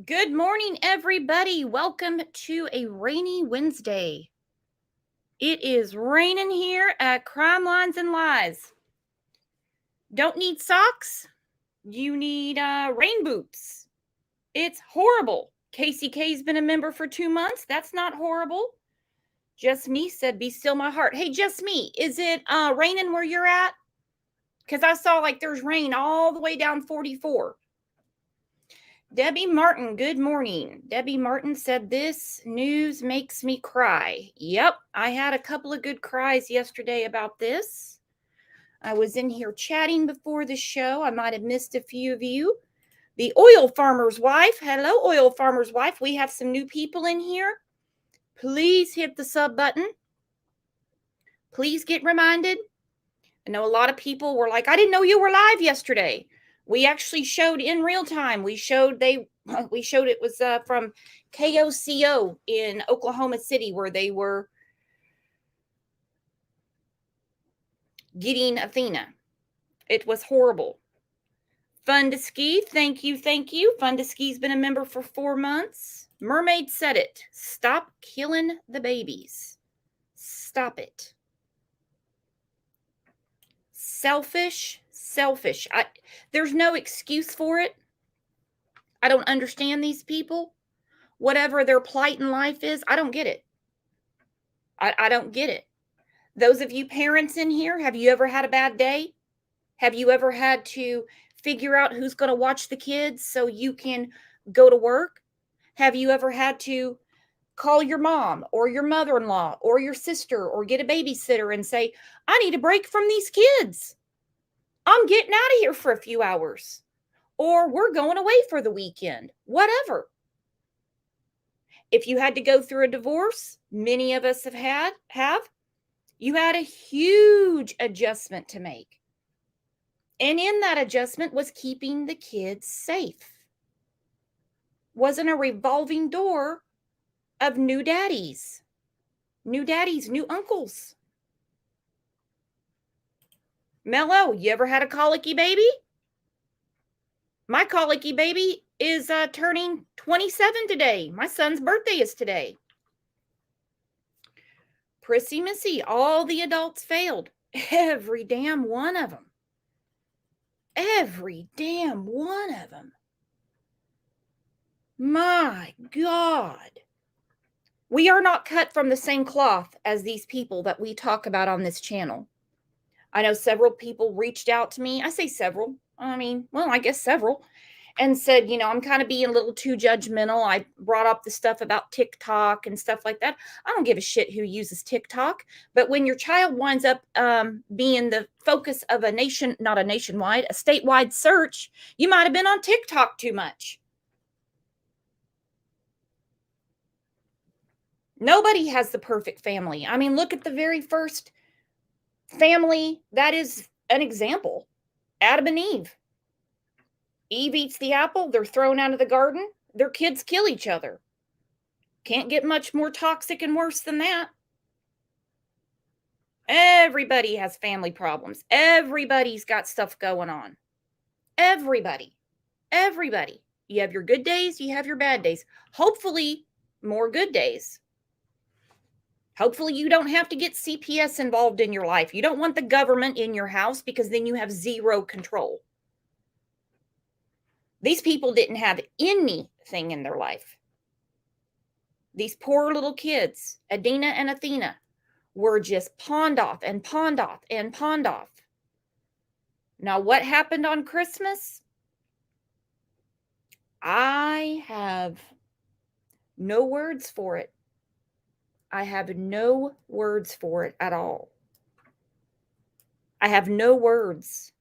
Good morning, everybody. Welcome to a rainy Wednesday. It is raining here at Crime Lines and Lies. Don't need socks. You need rain boots. It's horrible. KCK's been a member for 2 months. That's not horrible. Just Me said, "Be still my heart." Hey, Just Me, is it raining where you're at? Because I saw like there's rain all the way down 44. Debbie Martin, good morning. Debbie Martin said, "This news makes me cry." Yep, I had a couple of good cries yesterday about this. I was in here chatting before the show. I might have missed a few of you. The oil farmer's wife. Hello, oil farmer's wife. We have some new people in here. Please hit the sub button. Please get reminded. I know a lot of people were like, "I didn't know you were live yesterday." We actually showed in real time. We showed it was from KOCO in Oklahoma City, where they were getting Athena. It was horrible. Fun to Ski, thank you. Fun to Ski's been a member for 4 months. Mermaid said it. Stop killing the babies. Stop it. Selfish. There's no excuse for it. I don't understand these people. Whatever their plight in life is, I don't get it. I don't get it. Those of you parents in here, have you ever had a bad day? Have you ever had to figure out who's going to watch the kids so you can go to work? Have you ever had to call your mom or your mother-in-law or your sister or get a babysitter and say, "I need a break from these kids. I'm getting out of here for a few hours." Or "We're going away for the weekend." Whatever. If you had to go through a divorce, many of us have, you had a huge adjustment to make. And in that adjustment was keeping the kids safe. Wasn't a revolving door of new daddies, new uncles. Mello, you ever had a colicky baby? My colicky baby is turning 27 today. My son's birthday is today. Prissy Missy, all the adults failed. Every damn one of them. Every damn one of them. My God. We are not cut from the same cloth as these people that we talk about on this channel. I know several people reached out to me. I say several. I guess several. And said, I'm kind of being a little too judgmental. I brought up the stuff about TikTok and stuff like that. I don't give a shit who uses TikTok. But when your child winds up being the focus of a statewide search, you might have been on TikTok too much. Nobody has the perfect family. Look at the very first family that is an example. Adam and Eve. Eve eats the apple, they're thrown out of the garden, their kids kill each other. Can't get much more toxic and worse than that. Everybody has family problems. Everybody's got stuff going on. Everybody. You have your good days, you have your bad days. Hopefully, more good days. Hopefully, you don't have to get CPS involved in your life. You don't want the government in your house because then you have zero control. These people didn't have anything in their life. These poor little kids, Adina and Athena, were just pawned off. Now, what happened on Christmas? I have no words for it. I have no words for it at all. I have no words.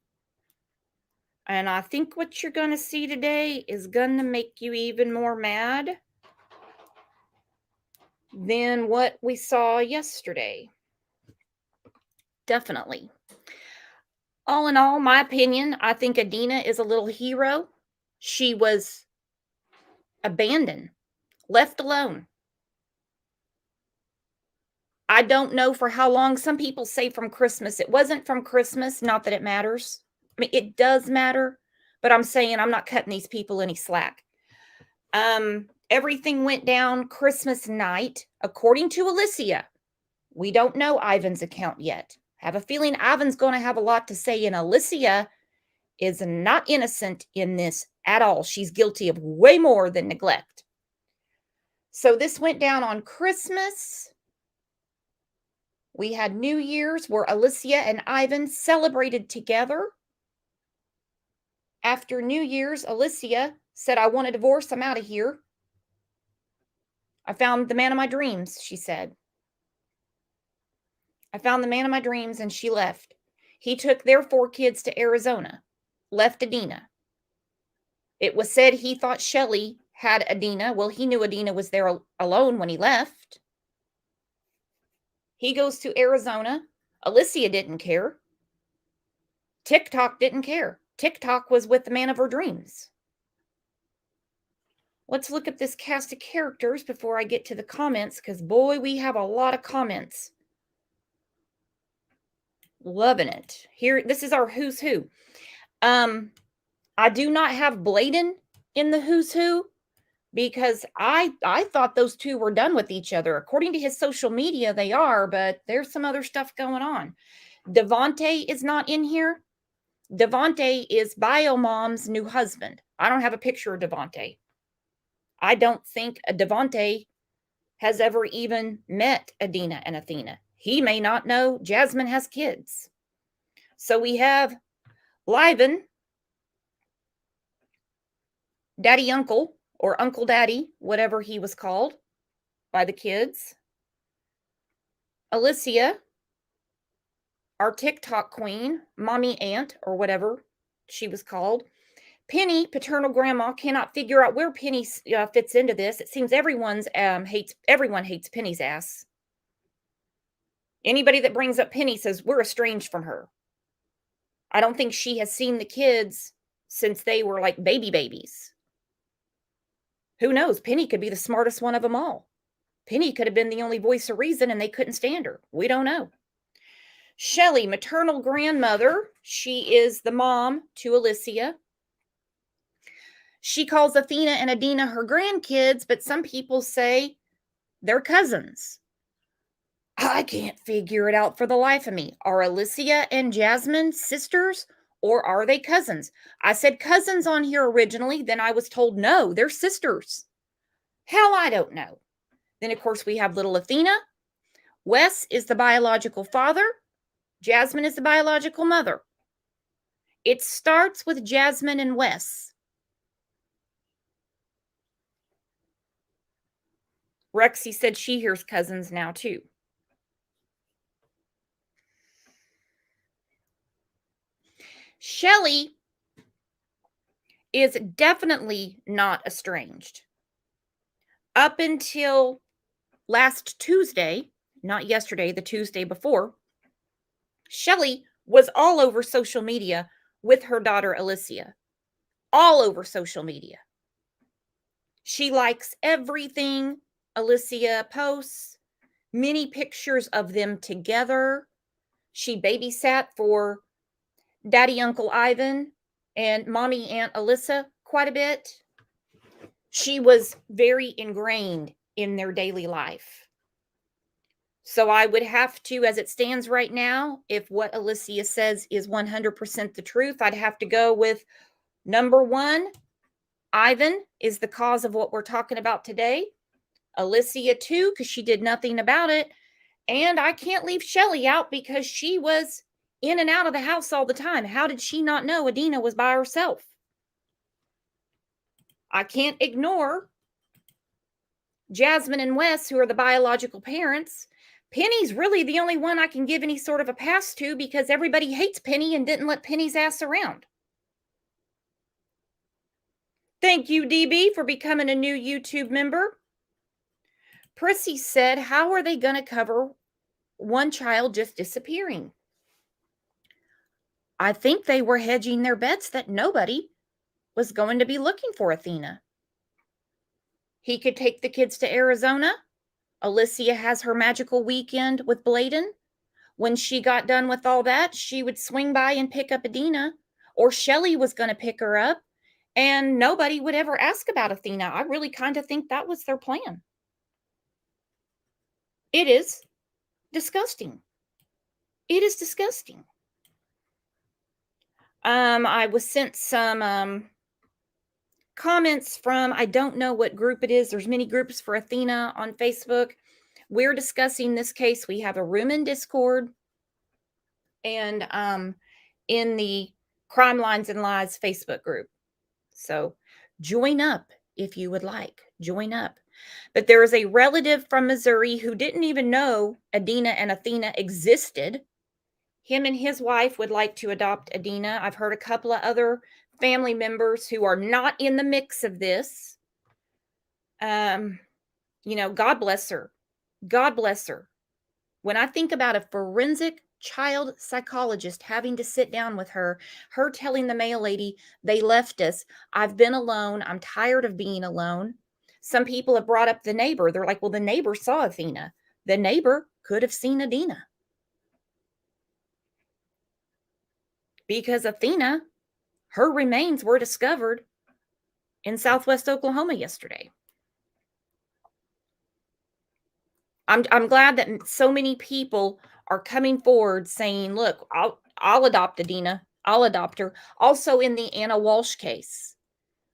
And I think what you're going to see today is going to make you even more mad than what we saw yesterday. Definitely. All in all, my opinion, I think Adina is a little hero. She was abandoned, left alone. I don't know for how long. Some people say from Christmas. It wasn't from Christmas. Not that it matters. It does matter, but I'm saying I'm not cutting these people any slack. Everything went down Christmas night, according to Alicia. We don't know Ivan's account yet. I have a feeling Ivan's going to have a lot to say, and Alicia is not innocent in this at all. She's guilty of way more than neglect. So this went down on Christmas. We had New Year's where Alicia and Ivan celebrated together. After New Year's, Alicia said, I want a divorce. I'm out of here. I found the man of my dreams, she said. I found the man of my dreams, and she left. He took their 4 kids to Arizona, left Adina. It was said he thought Shelly had Adina. Well, he knew Adina was there alone when he left. He goes to Arizona. Alicia didn't care. TikTok didn't care. TikTok was with the man of her dreams. Let's look at this cast of characters before I get to the comments, because boy, we have a lot of comments. Loving it. Here, this is our who's who. I do not have Bladen in the who's who because I thought those two were done with each other. According to his social media, they are, but there's some other stuff going on. Devonte is not in here. Devonte is Biomom's new husband. I don't have a picture of Devonte. I don't think Devonte has ever even met Adina and Athena. He may not know Jasmine has kids. So we have Liven, Daddy Uncle, or Uncle Daddy, whatever he was called by the kids. Alicia, our TikTok queen, Mommy Aunt, or whatever she was called. Penny, paternal grandma, cannot figure out where Penny fits into this. It seems everyone hates Penny's ass. Anybody that brings up Penny says we're estranged from her. I don't think she has seen the kids since they were like babies. Who knows? Penny could be the smartest one of them all. Penny could have been the only voice of reason and they couldn't stand her. We don't know. Shelly, maternal grandmother. She is the mom to Alicia. She calls Athena and Adina her grandkids, but some people say they're cousins. I can't figure it out for the life of me. Are Alicia and Jasmine sisters or are they cousins? I said cousins on here originally. Then I was told, no, they're sisters. How? I don't know. Then, of course, we have little Athena. Wes is the biological father. Jasmine is the biological mother. It starts with Jasmine and Wes. Rexy said she hears cousins now, too. Shelly is definitely not estranged. Up until last Tuesday, not yesterday, the Tuesday before, Shelly was all over social media with her daughter Alicia. All over social media. She likes everything Alicia posts, many pictures of them together. She babysat for Daddy Uncle Ivan and Mommy Aunt Alyssa quite a bit. She was very ingrained in their daily life. So I would have to, as it stands right now, if what Alicia says is 100% the truth, I'd have to go with number 1, Ivan is the cause of what we're talking about today. Alicia too, because she did nothing about it. And I can't leave Shelly out because she was in and out of the house all the time. How did she not know Adina was by herself? I can't ignore Jasmine and Wes, who are the biological parents. Penny's really the only one I can give any sort of a pass to because everybody hates Penny and didn't let Penny's ass around. Thank you, DB, for becoming a new YouTube member. Prissy said, how are they going to cover one child just disappearing? I think they were hedging their bets that nobody was going to be looking for Athena. He could take the kids to Arizona. Alicia has her magical weekend with Bladen. When she got done with all that, she would swing by and pick up Adina, or Shelly was going to pick her up, and nobody would ever ask about Athena. I really kind of think that was their plan. It is disgusting. It is disgusting. I was sent some comments from, I don't know what group it is. There's many groups for Athena on Facebook. We're discussing this case. We have a room in Discord and in the Crime Lines and Lies Facebook group. So join up if you would like. Join up. But there is a relative from Missouri who didn't even know Adina and Athena existed. Him and his wife would like to adopt Adina. I've heard a couple of other family members who are not in the mix of this. God bless her. God bless her. When I think about a forensic child psychologist having to sit down with her telling the mail lady, they left us. I've been alone. I'm tired of being alone. Some people have brought up the neighbor. They're like, well, the neighbor saw Athena. The neighbor could have seen Adina. Because Athena, her remains were discovered in Southwest Oklahoma yesterday. I'm glad that so many people are coming forward saying, look, I'll adopt Adina. I'll adopt her. Also in the Anna Walsh case,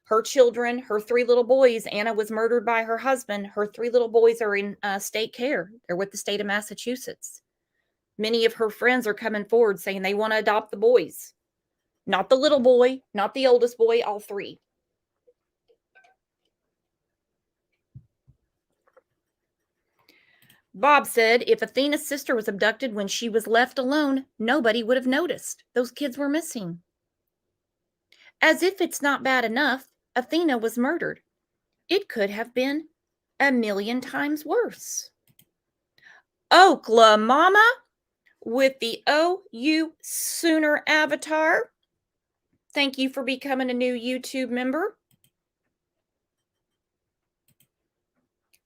her children, her 3 little boys, Anna was murdered by her husband. Her 3 little boys are in state care. They're with the state of Massachusetts. Many of her friends are coming forward saying they want to adopt the boys. Not the little boy, not the oldest boy, all 3. Bob said if Athena's sister was abducted when she was left alone, nobody would have noticed. Those kids were missing. As if it's not bad enough, Athena was murdered. It could have been a million times worse. Oklahoma with the OU Sooner avatar. Thank you for becoming a new YouTube member.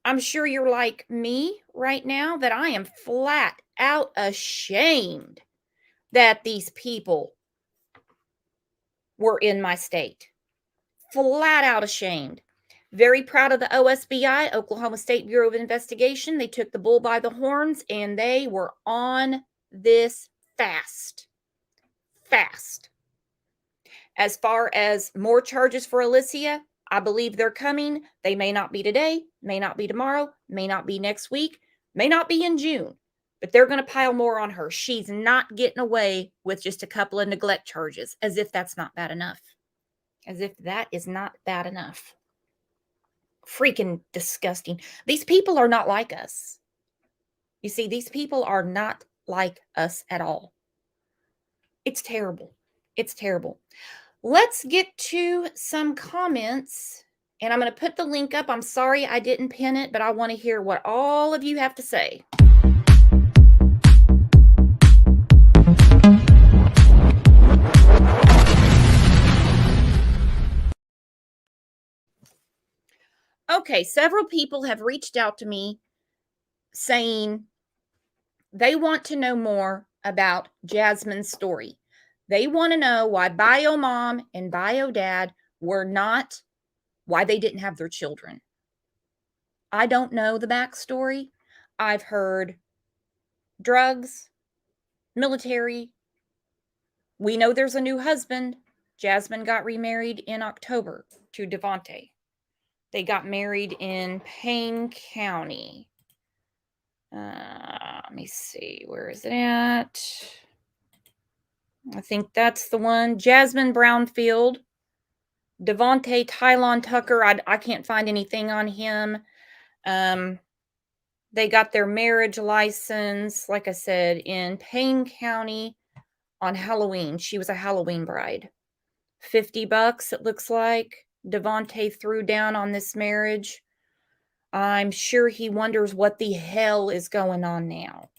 I'm sure you're like me right now, that I am flat out ashamed that these people were in my state. Flat out ashamed. Very proud of the OSBI, Oklahoma State Bureau of Investigation. They took the bull by the horns and they were on this fast. Fast. As far as more charges for Alicia, I believe they're coming. They may not be today, may not be tomorrow, may not be next week, may not be in June, but they're going to pile more on her. She's not getting away with just a couple of neglect charges, as if that's not bad enough. As if that is not bad enough. Freaking disgusting. These people are not like us. You see, these people are not like us at all. It's terrible. It's terrible. Let's get to some comments, and I'm going to put the link up. I'm sorry I didn't pin it, but I want to hear what all of you have to say. Okay, several people have reached out to me saying they want to know more about Jasmine's story. They want to know why bio mom and bio dad why they didn't have their children. I don't know the backstory. I've heard drugs, military. We know there's a new husband. Jasmine got remarried in October to Devonte. They got married in Payne County. Let me see. Where is it at? I think that's the one. Jasmine Brownfield. Devonte Tylon Tucker. I can't find anything on him. They got their marriage license, like I said, in Payne County on Halloween. She was a Halloween bride. $50, it looks like, Devonte threw down on this marriage. I'm sure he wonders what the hell is going on now.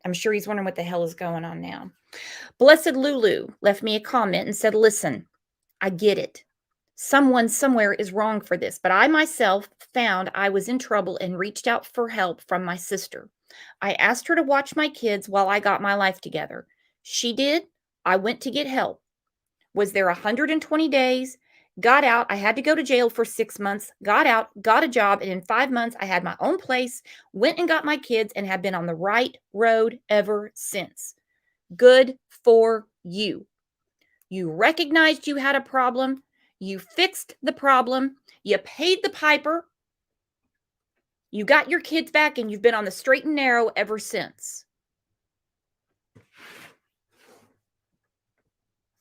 I'm sure he's wondering what the hell is going on now. Blessed Lulu left me a comment and said, listen, I get it. Someone somewhere is wrong for this, but I myself found I was in trouble and reached out for help from my sister. I asked her to watch my kids while I got my life together. She did. I went to get help. was there 120 days, got out. I had to go to jail for 6 months, got out, got a job. And in 5 months, I had my own place, went and got my kids, and have been on the right road ever since. Good for you. You recognized you had a problem. You fixed the problem. You paid the piper. You got your kids back, and you've been on the straight and narrow ever since.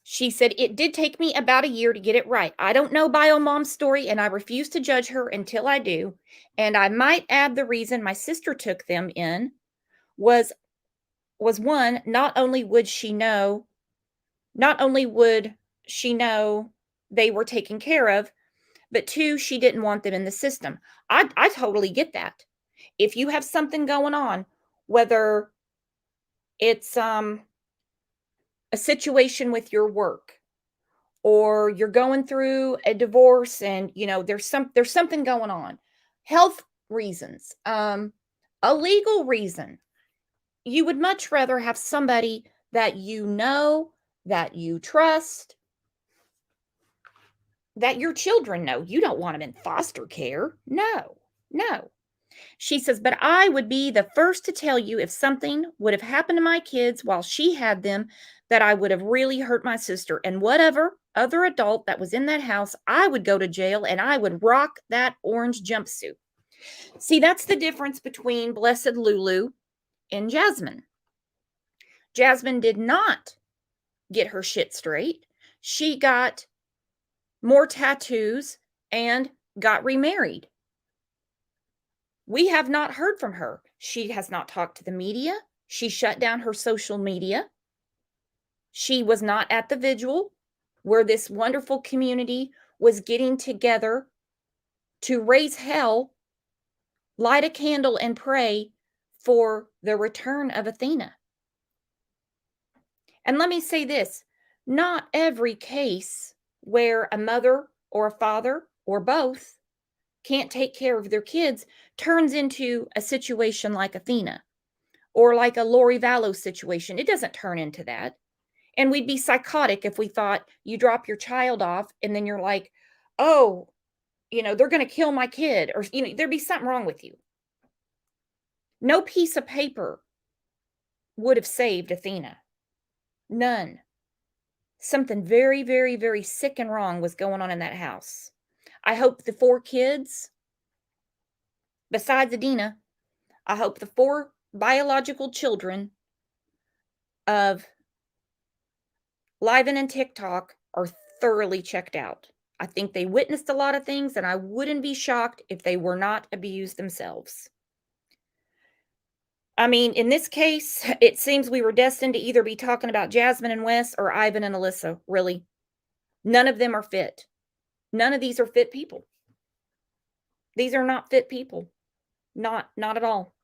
She said, it did take me about a year to get it right. I don't know Bio Mom's story, and I refuse to judge her until I do. And I might add the reason my sister took them in was one, not only would she know they were taken care of, but two, she didn't want them in the system. I totally get that. If you have something going on, whether it's a situation with your work, or you're going through a divorce, and there's something going on, health reasons, a legal reason, you would much rather have somebody that that you trust, that your children know. You don't want them in foster care. No, no. She says, but I would be the first to tell you if something would have happened to my kids while she had them, that I would have really hurt my sister. And whatever other adult that was in that house, I would go to jail, and I would rock that orange jumpsuit. See, that's the difference between Blessed Lulu and Jasmine. Jasmine did not get her shit straight. She got more tattoos and got remarried. We have not heard from her. She has not talked to the media. She shut down her social media. She was not at the vigil where this wonderful community was getting together to raise hell, light a candle, and pray for the return of Athena. And let me say this, not every case where a mother or a father or both can't take care of their kids turns into a situation like Athena or like a Lori Vallow situation. It doesn't turn into that. And we'd be psychotic if we thought you drop your child off and then you're like, oh, they're going to kill my kid, or, there'd be something wrong with you. No piece of paper would have saved Athena. None. Something very, very, very sick and wrong was going on in that house. I hope the 4 kids, besides Adina, I hope the 4 biological children of Livin and TikTok are thoroughly checked out. I think they witnessed a lot of things, and I wouldn't be shocked if they were not abused themselves. I mean, in this case, it seems we were destined to either be talking about Jasmine and Wes or Ivan and Alyssa, really. None of them are fit. None of these are fit people. These are not fit people. Not at all.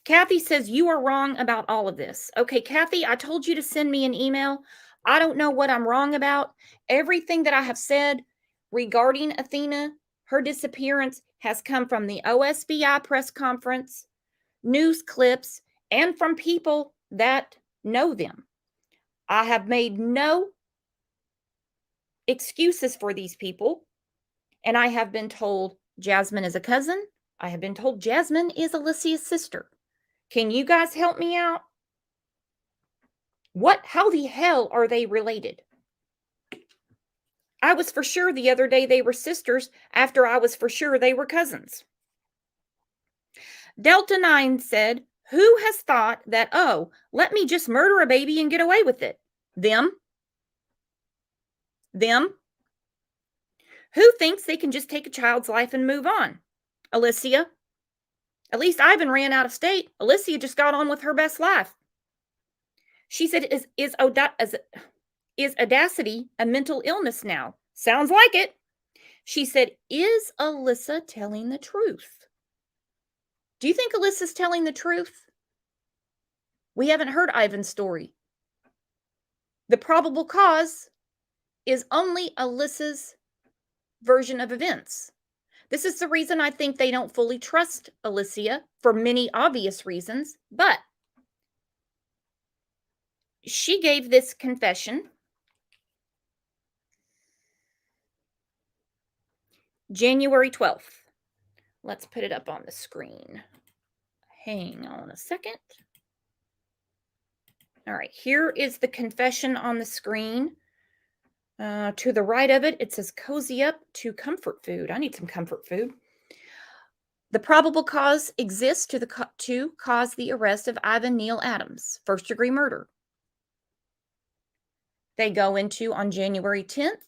Kathy says, you are wrong about all of this. Okay, Kathy, I told you to send me an email. I don't know what I'm wrong about. Everything that I have said regarding Athena, her disappearance, has come from the OSBI press conference, news clips, and from people that know them. I have made no excuses for these people, and I have been told Jasmine is a cousin. I have been told Jasmine is Alicia's sister. Can you guys help me out? How the hell are they related? I was for sure the other day they were sisters after I was for sure they were cousins. Delta 9 said, who has thought that, oh, let me just murder a baby and get away with it? Them? Who thinks they can just take a child's life and move on? Alicia? At least Ivan ran out of state. Alicia just got on with her best life. She said, is audacity a mental illness now? Sounds like it. She said, is Alyssa telling the truth? Do you think Alyssa's telling the truth? We haven't heard Ivan's story. The probable cause is only Alyssa's version of events. This is the reason I think they don't fully trust Alicia for many obvious reasons, but she gave this confession January 12th. Let's put it up on the screen. Hang on a second. All right, here is the confession on the screen. To the right of it, it says cozy up to comfort food. I need some comfort food. The probable cause exists to cause the arrest of Ivan Neil Adams, first-degree murder. They go into on January 10th.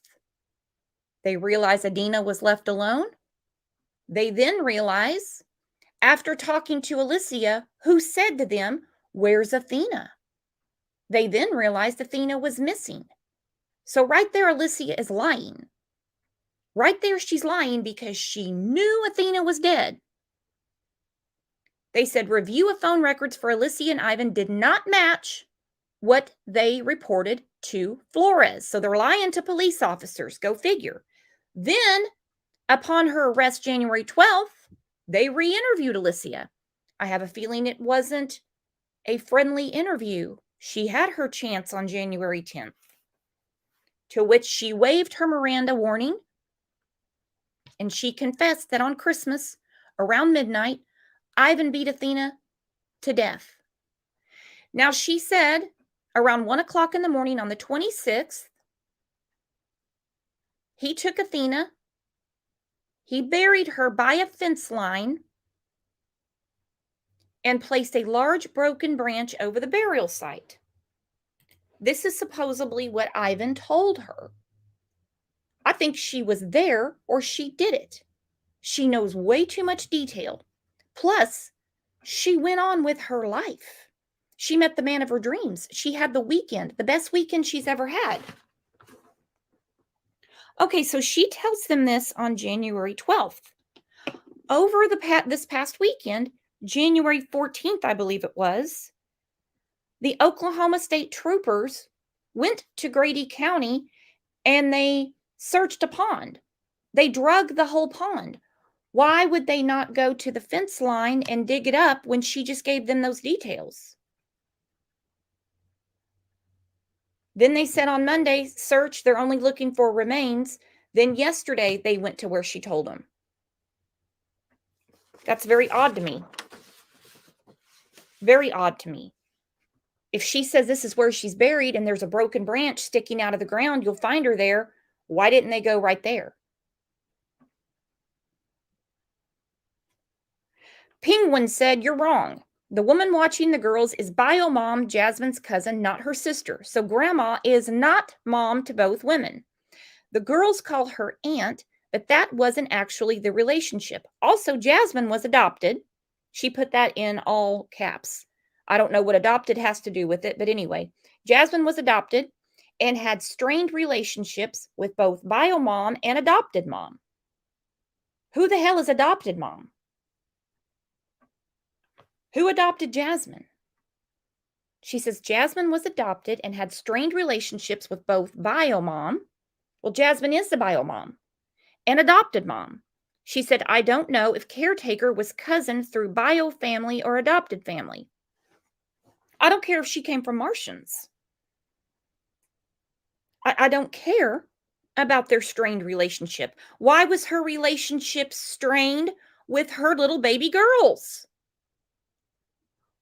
They realize Adina was left alone. They then realize, after talking to Alicia, who said to them, "Where's Athena?" They then realized Athena was missing. So right there, Alicia is lying. Right there, she's lying because she knew Athena was dead. They said review of phone records for Alicia and Ivan did not match what they reported to Flores. So they're lying to police officers. Go figure. Then, upon her arrest January 12th, they re-interviewed Alicia. I have a feeling it wasn't a friendly interview. She had her chance on January 10th, to which she waived her Miranda warning, and she confessed that on Christmas, around midnight, Ivan beat Athena to death. Now, she said around 1 o'clock in the morning on the 26th, he took Athena, he buried her by a fence line, and placed a large broken branch over the burial site. This is supposedly what Ivan told her. I think she was there or she did it. She knows way too much detail. Plus, she went on with her life. She met the man of her dreams. She had the weekend, the best weekend she's ever had. Okay, so she tells them this on January 12th. Over this past weekend, January 14th, I believe it was, the Oklahoma State Troopers went to Grady County and they searched a pond. They drug the whole pond. Why would they not go to the fence line and dig it up when she just gave them those details? Then they said on Monday, search, they're only looking for remains. Then yesterday, they went to where she told them. That's very odd to me. Very odd to me. If she says this is where she's buried and there's a broken branch sticking out of the ground, you'll find her there. Why didn't they go right there? Penguin said, you're wrong. The woman watching the girls is bio mom, Jasmine's cousin, not her sister. So grandma is not mom to both women. The girls call her aunt, but that wasn't actually the relationship. Also, Jasmine was adopted. She put that in all caps. I don't know what adopted has to do with it, but anyway, Jasmine was adopted and had strained relationships with both bio mom and adopted mom. Who the hell is adopted mom? Who adopted Jasmine? She says Jasmine was adopted and had strained relationships with both bio mom. Well, Jasmine is the bio mom and adopted mom. She said, I don't know if caretaker was cousin through bio family or adopted family. I don't care if she came from Martians. I don't care about their strained relationship. Why was her relationship strained with her little baby girls?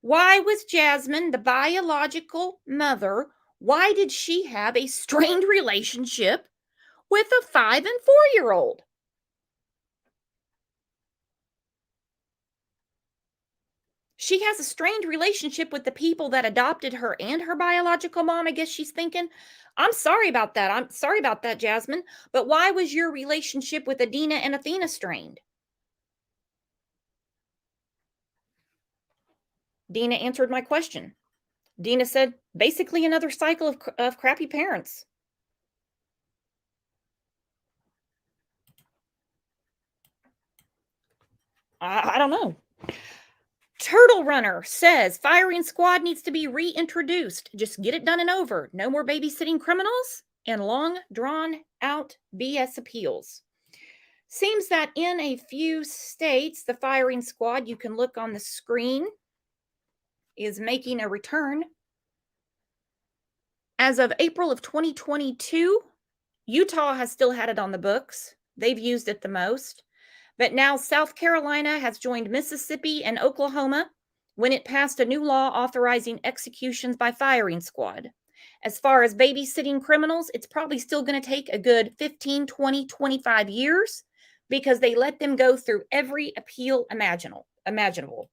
Why was Jasmine, the biological mother, why did she have a strained relationship with a 5 and 4-year-old? She has a strained relationship with the people that adopted her and her biological mom. I guess she's thinking, I'm sorry about that. I'm sorry about that, Jasmine. But why was your relationship with Adina and Athena strained? Dina answered my question. Dina said, basically another cycle of crappy parents. I don't know. Turtle Runner says firing squad needs to be reintroduced. Just get it done and over. No more babysitting criminals and long drawn out BS appeals. Seems that in a few states, the firing squad, you can look on the screen, is making a return. As of April of 2022, Utah has still had it on the books. They've used it the most. But now South Carolina has joined Mississippi and Oklahoma when it passed a new law authorizing executions by firing squad. As far as babysitting criminals, it's probably still going to take a good 15, 20, 25 years because they let them go through every appeal imaginable.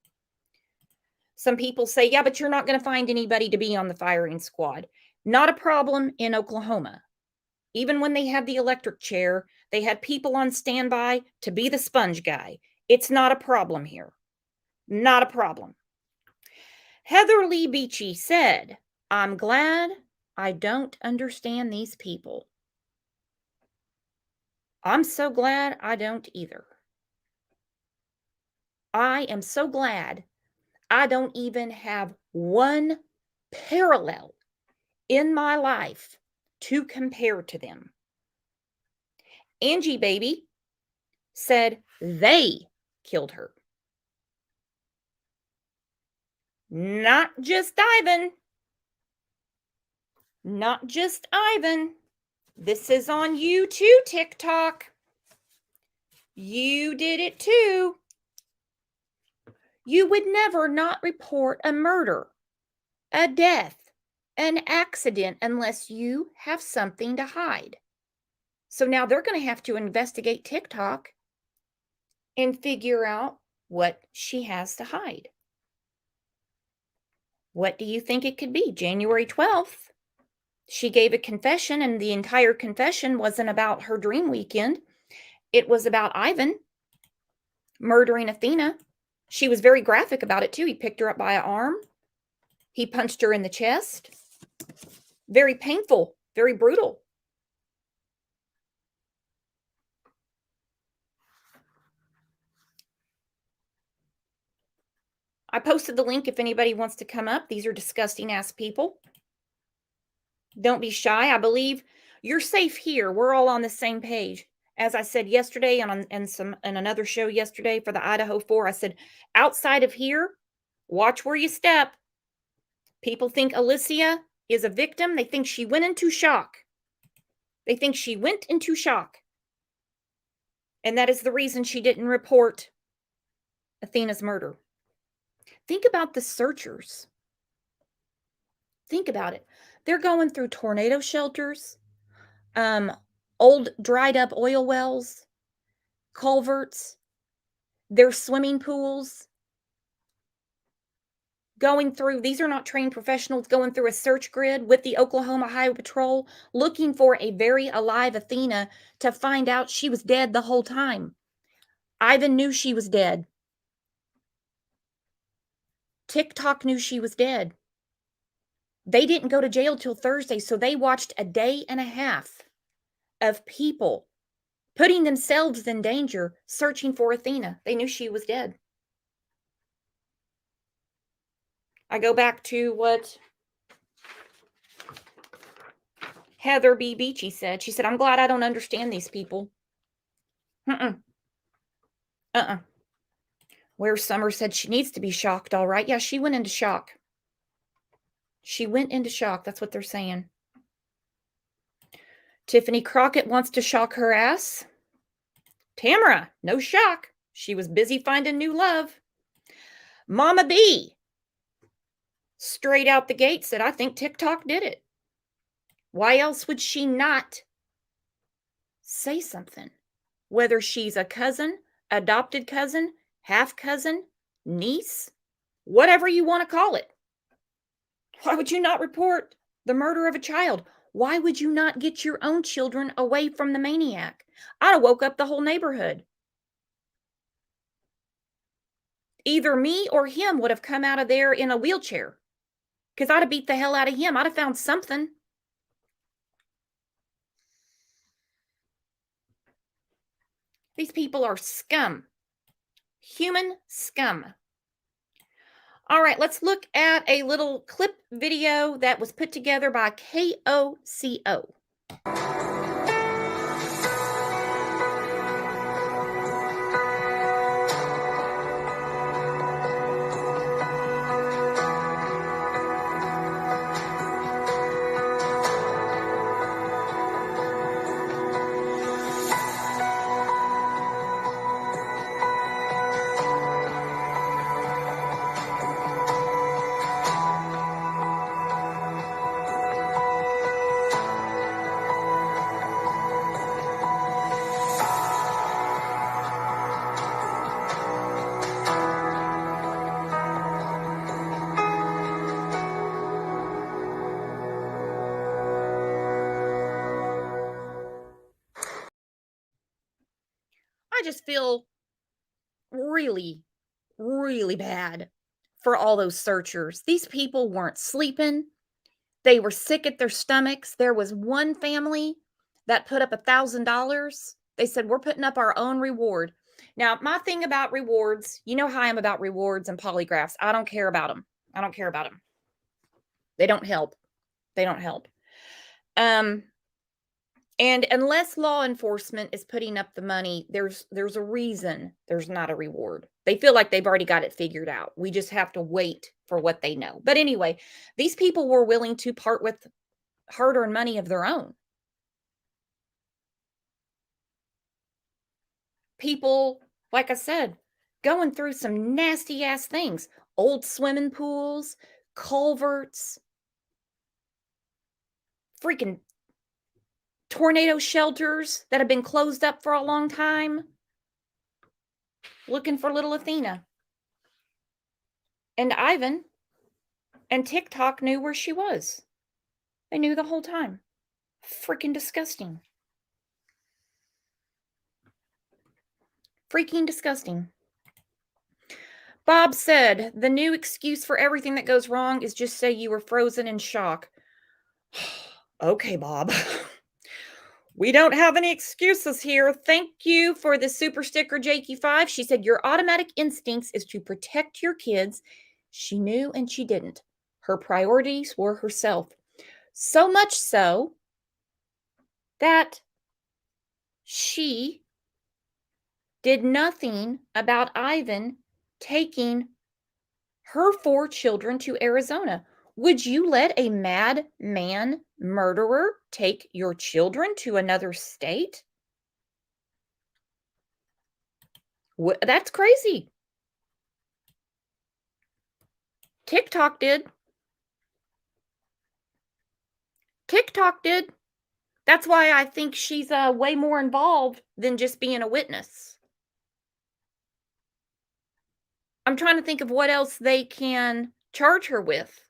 Some people say, yeah, but you're not going to find anybody to be on the firing squad. Not a problem in Oklahoma. Even when they had the electric chair, they had people on standby to be the sponge guy. It's not a problem here. Not a problem. Heather Lee Beachy said, I'm glad I don't understand these people. I'm so glad I don't either. I am so glad I don't even have one parallel in my life to compare to them. Angie Baby said they killed her. Not just Ivan. Not just Ivan. This is on you too, TikTok. You did it too. You would never not report a murder, a death, an accident unless you have something to hide. So now they're going to have to investigate TikTok and figure out what she has to hide. What do you think it could be? January 12th, she gave a confession, and the entire confession wasn't about her dream weekend. It was about Ivan murdering Athena. She was very graphic about it, too. He picked her up by an arm. He punched her in the chest. Very painful, very brutal. I posted the link if anybody wants to come up. These are disgusting ass people. Don't be shy. I believe you're safe here. We're all on the same page. As I said yesterday and another show yesterday for the Idaho 4, I said, outside of here, watch where you step. People think Alicia is a victim. They think she went into shock. They think she went into shock. And that is the reason she didn't report Athena's murder. Think about the searchers. Think about it. They're going through tornado shelters, old dried up oil wells, culverts, their swimming pools. Going through, these are not trained professionals, going through a search grid with the Oklahoma Highway Patrol, looking for a very alive Athena to find out she was dead the whole time. Ivan knew she was dead. TikTok knew she was dead. They didn't go to jail till Thursday, so they watched a day and a half of people putting themselves in danger searching for Athena. They knew she was dead. I go back to what Heather B. Beachy said. She said, I'm glad I don't understand these people. Where Summer said she needs to be shocked, all right. Yeah, she went into shock. She went into shock. That's what they're saying. Tiffany Crockett wants to shock her ass. Tamara, no shock. She was busy finding new love. Mama B, straight out the gate, said, I think TikTok did it. Why else would she not say something? Whether she's a cousin, adopted cousin, half cousin, niece, whatever you want to call it. Why would you not report the murder of a child? Why would you not get your own children away from the maniac? I'd have woke up the whole neighborhood. Either me or him would have come out of there in a wheelchair because I'd have beat the hell out of him. I'd have found something. These people are scum. Human scum. All right, let's look at a little clip video that was put together by KOCO. I just feel really, really bad for all those searchers. These people weren't sleeping. They were sick at their stomachs. There was one family that put up $1,000. They said, "We're putting up our own reward." Now, my thing about rewards, you know how I am about rewards and polygraphs. I don't care about them. I don't care about them. They don't help. They don't help. Um, and unless law enforcement is putting up the money, there's a reason there's not a reward. They feel like they've already got it figured out. We just have to wait for what they know. But anyway, these people were willing to part with hard-earned money of their own. People, like I said, going through some nasty ass things. Old swimming pools, culverts, freaking tornado shelters that have been closed up for a long time, looking for little Athena. And Ivan and TikTok knew where she was. They knew the whole time. Freaking disgusting. Freaking disgusting. Bob said, the new excuse for everything that goes wrong is just say you were frozen in shock. Okay, Bob. We don't have any excuses here. Thank you for the super sticker, Jakey5. She said, your automatic instincts is to protect your kids. She knew and she didn't. Her priorities were herself. So much so that she did nothing about Ivan taking her 4 children to Arizona. Would you let a madman murderer take your children to another state? That's crazy. TikTok did. TikTok did. That's why I think she's way more involved than just being a witness. I'm trying to think of what else they can charge her with.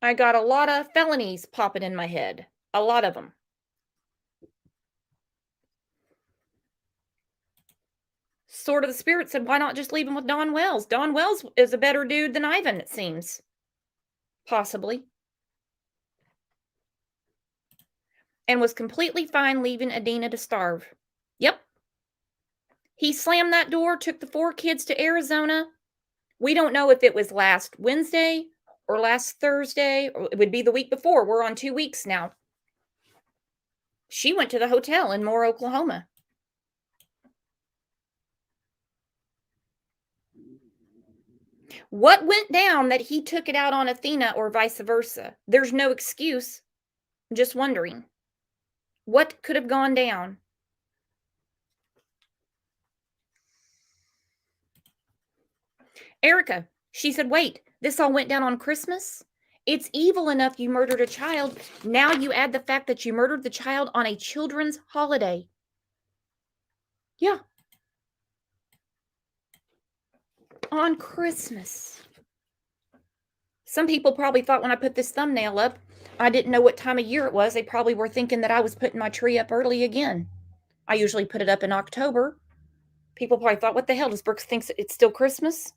I got a lot of felonies popping in my head. A lot of them. Sword of the Spirit said, why not just leave him with Don Wells? Don Wells is a better dude than Ivan, it seems. Possibly. And was completely fine leaving Adina to starve. Yep. He slammed that door, took the 4 kids to Arizona. We don't know if it was last Wednesday or last Thursday, or it would be the week before. We're on 2 weeks now. She went to the hotel in Moore, Oklahoma. What went down that he took it out on Athena or vice versa? There's no excuse. I'm just wondering. What could have gone down? Erica, she said, wait, this all went down on Christmas? It's evil enough you murdered a child. Now you add the fact that you murdered the child on a children's holiday. Yeah. On Christmas. Some people probably thought when I put this thumbnail up, I didn't know what time of year it was. They probably were thinking that I was putting my tree up early again. I usually put it up in October. People probably thought, what the hell? Does Brooks think it's still Christmas?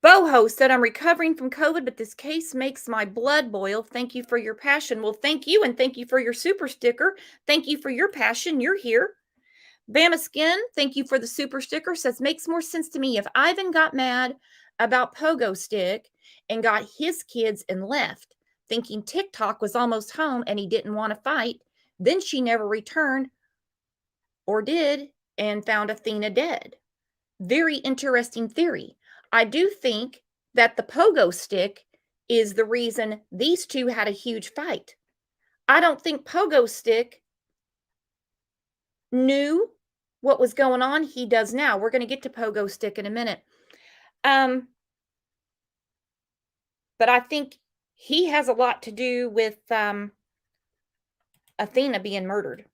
Boho said, I'm recovering from COVID, but this case makes my blood boil. Thank you for your passion. Well, thank you, and thank you for your super sticker. Thank you for your passion. You're here. Bama Skin, thank you for the super sticker. Says, makes more sense to me if Ivan got mad about Pogo Stick and got his kids and left, thinking TikTok was almost home and he didn't want to fight. Then she never returned, or did, and found Athena dead. Very interesting theory. I do think that the Pogo Stick is the reason these two had a huge fight. I don't think Pogo Stick knew what was going on. He does now. We're going to get to Pogo Stick in a minute. But I think he has a lot to do with Athena being murdered.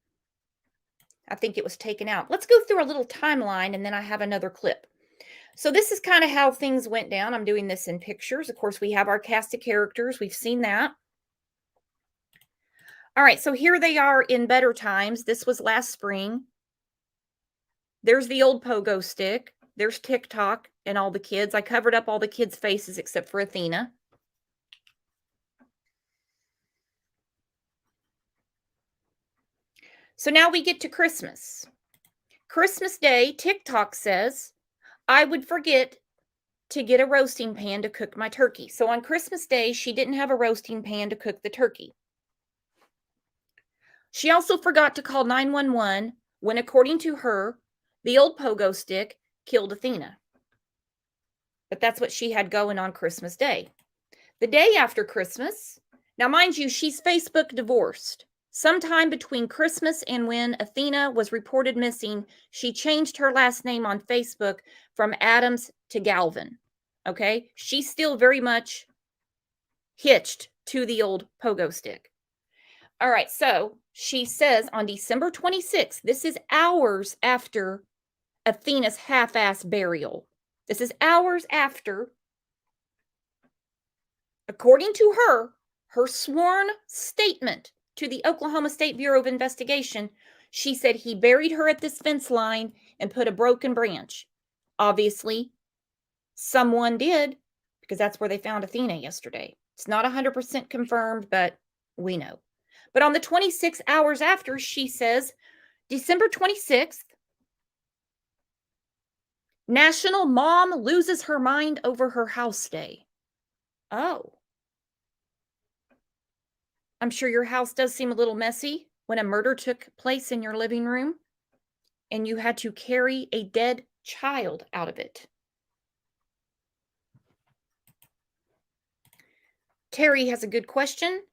I think it was taken out. Let's go through a little timeline, and then I have another clip. So this is kind of how things went down. I'm doing this in pictures. Of course, we have our cast of characters. We've seen that. All right, so here they are in better times. This was last spring. There's the old pogo stick. There's TikTok and all the kids. I covered up all the kids' faces except for Athena. So now we get to Christmas. Christmas Day, TikTok says, I would forget to get a roasting pan to cook my turkey. So on Christmas Day, she didn't have a roasting pan to cook the turkey. She also forgot to call 911 when, according to her, the old pogo stick killed Athena. But that's what she had going on Christmas Day. The day after Christmas, now mind you, she's Facebook divorced. Sometime between Christmas and when Athena was reported missing, she changed her last name on Facebook from Adams to Galvin. Okay? She's still very much hitched to the old pogo stick. All right, so she says on December 26th, this is hours after Athena's half-ass burial. This is hours after, according to her sworn statement to the Oklahoma State Bureau of Investigation, she said he buried her at this fence line and put a broken branch. Obviously, someone did, because that's where they found Athena yesterday. It's not 100% confirmed, but we know. But on the 26 hours after, she says, December 26th, National Mom Loses Her Mind Over Her House Day. Oh. I'm sure your house does seem a little messy when a murder took place in your living room and you had to carry a dead child out of it. Terry has a good question.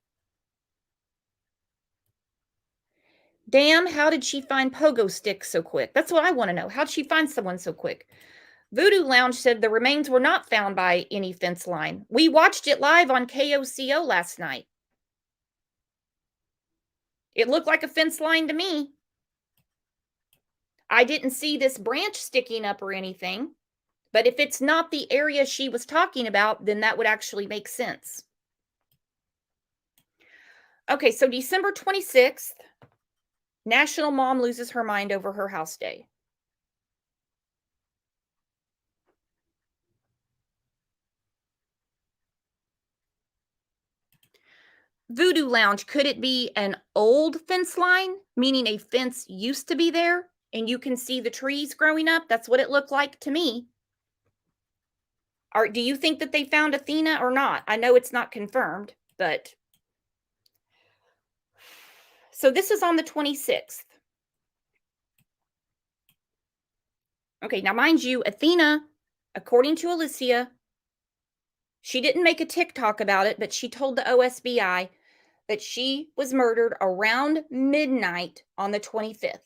Damn, how did she find pogo sticks so quick? That's what I want to know. How'd she find someone so quick? Voodoo Lounge said the remains were not found by any fence line. We watched it live on KOCO last night. It looked like a fence line to me. I didn't see this branch sticking up or anything, but if it's not the area she was talking about, then that would actually make sense. Okay, so December 26th, National Mom Loses Her Mind Over Her House Day. Voodoo Lounge, could it be an old fence line, meaning a fence used to be there and you can see the trees growing up? That's what it looked like to me. Do you think that they found Athena or not? I know it's not confirmed, but so this is on the 26th. Okay, now mind you, Athena, according to Alicia, she didn't make a TikTok about it, but she told the OSBI that she was murdered around midnight on the 25th,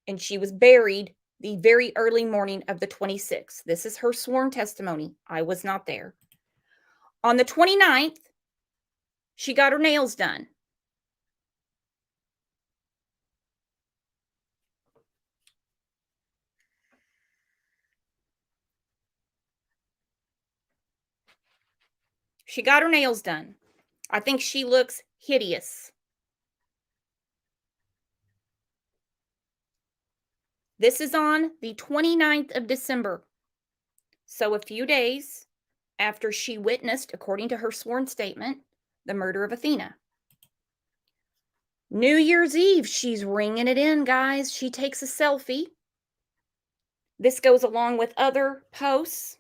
and she was buried the very early morning of the 26th. This is her sworn testimony. I was not there. On the 29th, she got her nails done. She got her nails done. I think she looks hideous. This is on the 29th of December. So a few days after she witnessed, according to her sworn statement, the murder of Athena. New Year's Eve, she's ringing it in, guys. She takes a selfie. This goes along with other posts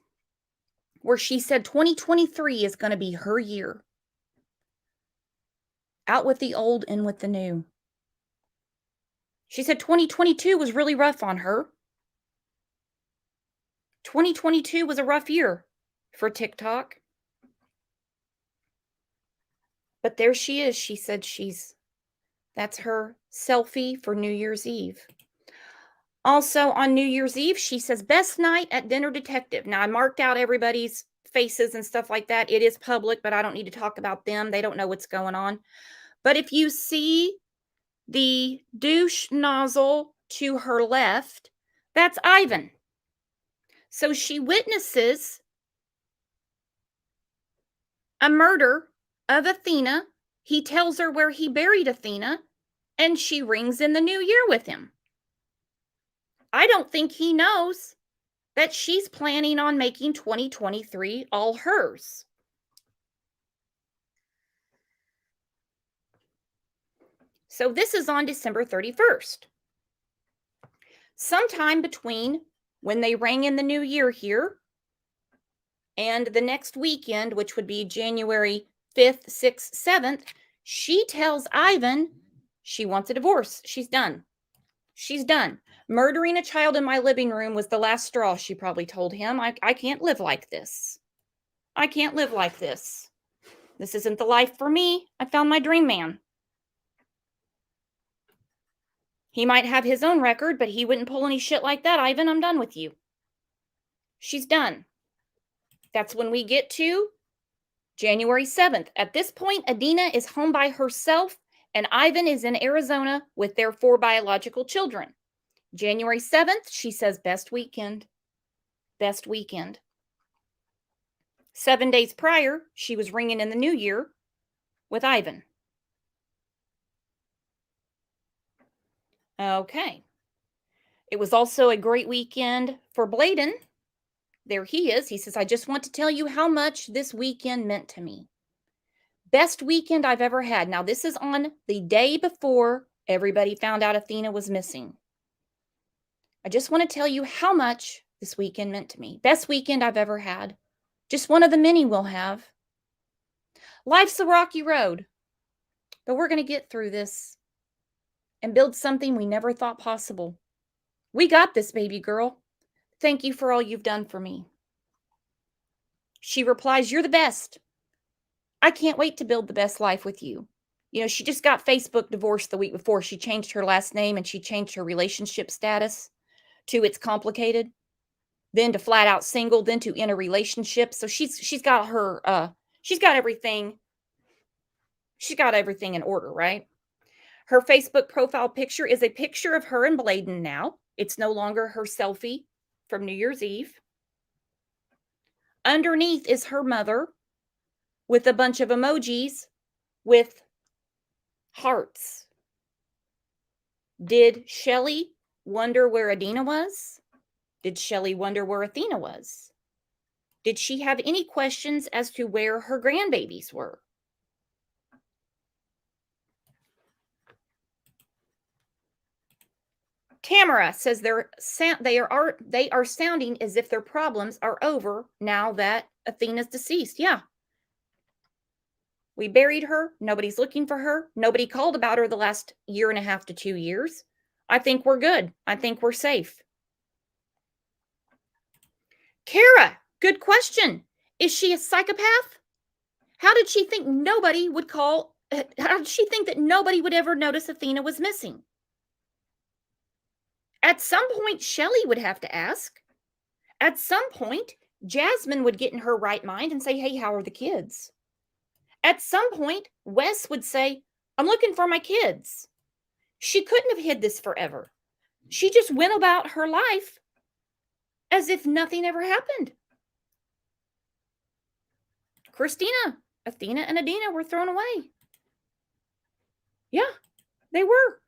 where she said 2023 is going to be her year. Out with the old, in with the new. She said 2022 was really rough on her. 2022 was a rough year for TikTok. But there she is. She said that's her selfie for New Year's Eve. Also on New Year's Eve, she says, best night at Dinner Detective. Now, I marked out everybody's faces and stuff like that. It is public, but I don't need to talk about them. They don't know what's going on. But if you see the douche nozzle to her left, that's Ivan. So she witnesses a murder of Athena. He tells her where he buried Athena, and she rings in the new year with him. I don't think he knows that she's planning on making 2023 all hers. So this is on December 31st. Sometime between when they rang in the new year here and the next weekend, which would be January 5th, 6th, 7th, she tells Ivan she wants a divorce. She's done. She's done. Murdering a child in my living room was the last straw, she probably told him. I can't live like this. I can't live like this. This isn't the life for me. I found my dream man. He might have his own record, but he wouldn't pull any shit like that, Ivan. I'm done with you. She's done. That's when we get to January 7th. At this point, Adina is home by herself, and Ivan is in Arizona with their 4 biological children. January 7th, she says, best weekend. Best weekend. 7 days prior, she was ringing in the new year with Ivan. Okay. It was also a great weekend for Bladen. There he is. He says, I just want to tell you how much this weekend meant to me. Best weekend I've ever had. Now, this is on the day before everybody found out Athena was missing. I just want to tell you how much this weekend meant to me. Best weekend I've ever had. Just one of the many we'll have. Life's a rocky road, but we're going to get through this and build something we never thought possible. We got this, baby girl. Thank you for all you've done for me. She replies, you're the best. I can't wait to build the best life with you. You know, she just got Facebook divorced the week before. She changed her last name and she changed her relationship status to it's complicated, then to flat out single, then to in a relationship. So she's got her she's got everything in order, right? Her Facebook profile picture is a picture of her and Bladen now. It's no longer her selfie from New Year's Eve. Underneath is her mother with a bunch of emojis with hearts. Did Shelly wonder where Adina was? Did Shelly wonder where Athena was? Did she have any questions as to where her grandbabies were? Tamara says they are sounding as if their problems are over now that Athena's deceased. Yeah. We buried her. Nobody's looking for her. Nobody called about her the last 1.5 to 2 years. I think we're good. I think we're safe. Kara, good question. Is she a psychopath? How did she think nobody would call? How did she think that nobody would ever notice Athena was missing? At some point, Shelly would have to ask. At some point, Jasmine would get in her right mind and say, hey, how are the kids? At some point, Wes would say, I'm looking for my kids. She couldn't have hid this forever. She just went about her life as if nothing ever happened. Christina, Athena, and Adina were thrown away. Yeah, they were.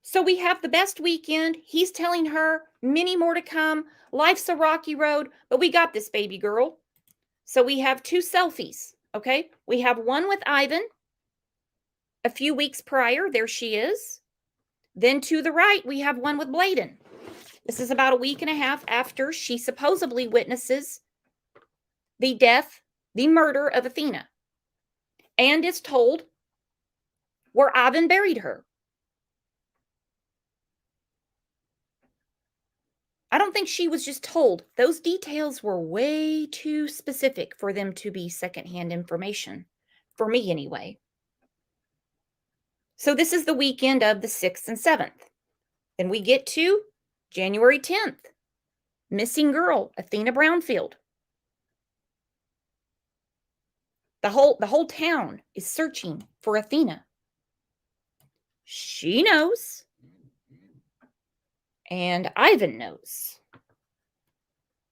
So we have the best weekend. He's telling her many more to come. Life's a rocky road, but we got this, baby girl. So we have 2 selfies, okay? We have one with Ivan a few weeks prior. There she is. Then to the right, we have one with Bladen. This is about 1.5 weeks after she supposedly witnesses the death, the murder of Athena, and is told where Ivan buried her. I don't think she was just told. Those details were way too specific for them to be secondhand information, for me anyway. So this is the weekend of the 6th and 7th. Then we get to January 10th. Missing girl, Athena Brownfield. The whole town is searching for Athena. She knows. And Ivan knows.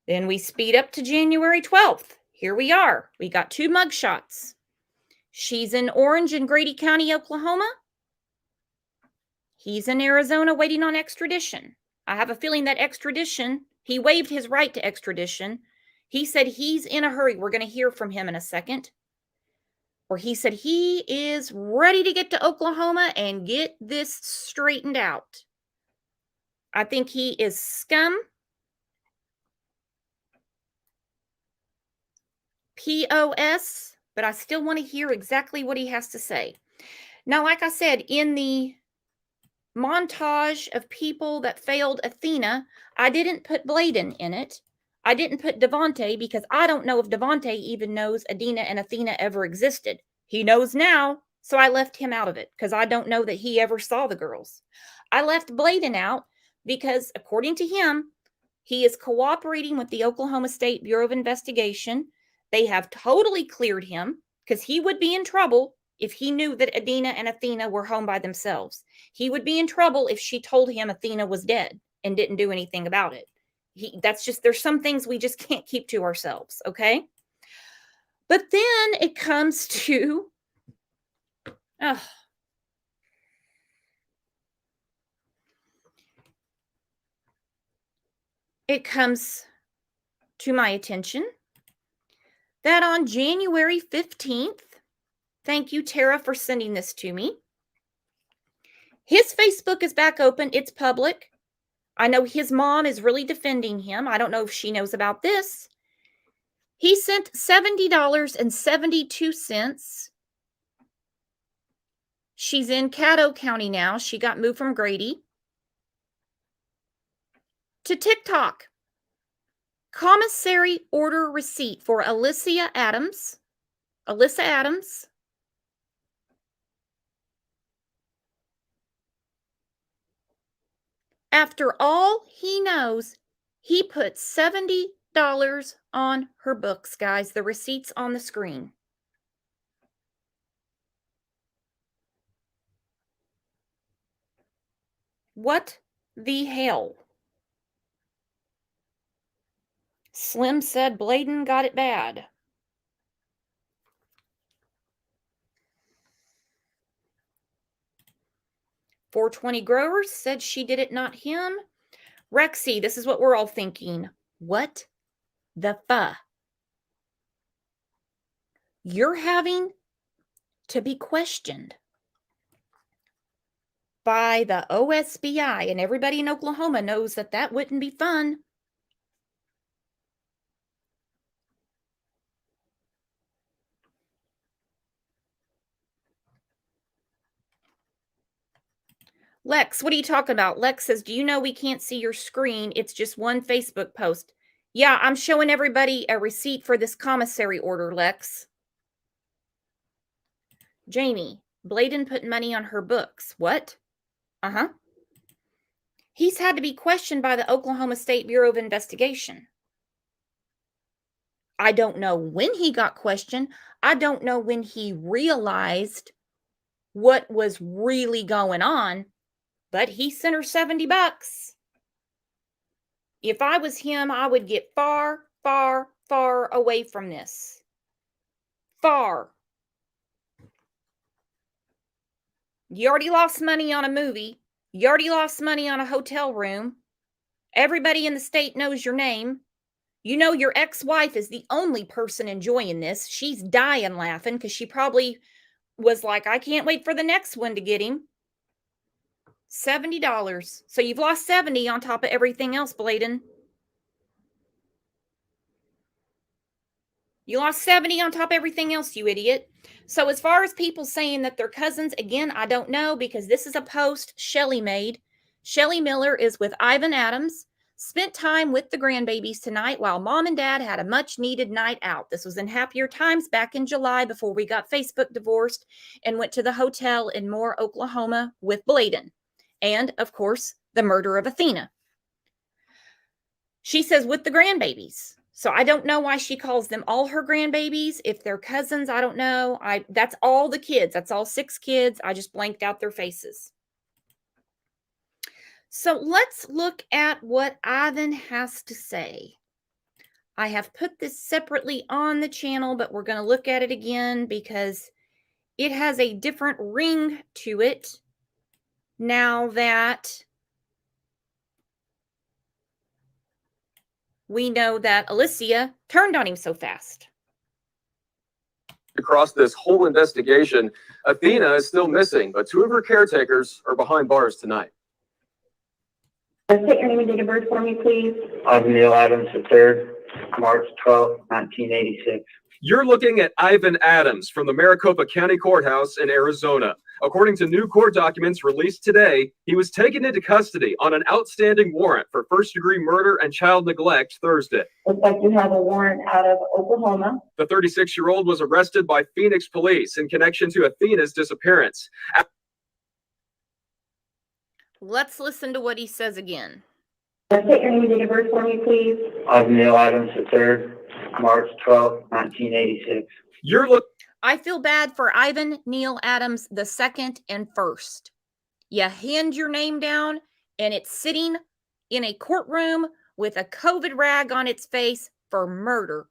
Then we speed up to January 12th. Here we are. We got 2 mugshots. She's in Orange and Grady County, Oklahoma. He's in Arizona waiting on extradition. I have a feeling that extradition, he waived his right to extradition. He said he's in a hurry. We're going to hear from him in a second. Or he said he is ready to get to Oklahoma and get this straightened out. I think he is scum. POS, but I still want to hear exactly what he has to say. Now, like I said, in the montage of people that failed Athena, I didn't put Bladen in it. I didn't put Devonte because I don't know if Devonte even knows Adina and Athena ever existed. He knows now, so I left him out of it because I don't know that he ever saw the girls. I left Bladen out because, according to him, he is cooperating with the Oklahoma State Bureau of Investigation. They have totally cleared him because he would be in trouble if he knew that Adina and Athena were home by themselves. He would be in trouble if she told him Athena was dead and didn't do anything about it. There's some things we just can't keep to ourselves, okay? But then it comes to, it comes to my attention that on January 15th, thank you, Tara, for sending this to me. His Facebook is back open. It's public. I know his mom is really defending him. I don't know if she knows about this. He sent $70.72. She's in Caddo County now. She got moved from Grady to TikTok. Commissary order receipt for Alyssa Adams. After all he knows, he put $70 on her books, guys. The receipt's on the screen. What the hell? Slim said Bladen got it bad. .420 Growers said she did it, not him. Rexy, this is what we're all thinking. What the fuck? You're having to be questioned by the OSBI, and everybody in Oklahoma knows that that wouldn't be fun. Lex, what are you talking about? Lex says, do you know we can't see your screen? It's just one Facebook post. Yeah, I'm showing everybody a receipt for this commissary order, Lex. Jamie, Bladen put money on her books. What? Uh-huh. He's had to be questioned by the Oklahoma State Bureau of Investigation. I don't know when he got questioned. I don't know when he realized what was really going on, but he sent her $70. If I was him, I would get far, far, far away from this. Far. You already lost money on a movie. You already lost money on a hotel room. Everybody in the state knows your name. You know your ex-wife is the only person enjoying this. She's dying laughing because she probably was like, I can't wait for the next one to get him. $70. So you've lost 70 on top of everything else, Bladen. You lost 70 on top of everything else, you idiot. So as far as people saying that they're cousins, again, I don't know because this is a post Shelly made. Shelly Miller is with Ivan Adams. Spent time with the grandbabies tonight while mom and dad had a much needed night out. This was in happier times back in July before we got Facebook divorced and went to the hotel in Moore, Oklahoma with Bladen. And, of course, the murder of Athena. She says with the grandbabies. So I don't know why she calls them all her grandbabies. If they're cousins, I don't know. That's all the kids. That's all 6 kids. I just blanked out their faces. So let's look at what Ivan has to say. I have put this separately on the channel, but we're going to look at it again because it has a different ring to it now that we know that Alicia turned on him so fast. Across this whole investigation, Athena is still missing, but two of her caretakers are behind bars tonight. State your name and date of birth for me, please. I'm Neil Adams III, March 12, 1986. You're looking at Ivan Adams from the Maricopa County Courthouse in Arizona. According to new court documents released today, he was taken into custody on an outstanding warrant for first-degree murder and child neglect Thursday. Looks like you have a warrant out of Oklahoma. The 36-year-old was arrested by Phoenix police in connection to Athena's disappearance. Let's listen to what he says again. State your name and date of birth for me, please. I'm Neil Adams III, March 12, 1986. I feel bad for Ivan Neil Adams the second and first. You hand your name down and it's sitting in a courtroom with a COVID rag on its face for murder.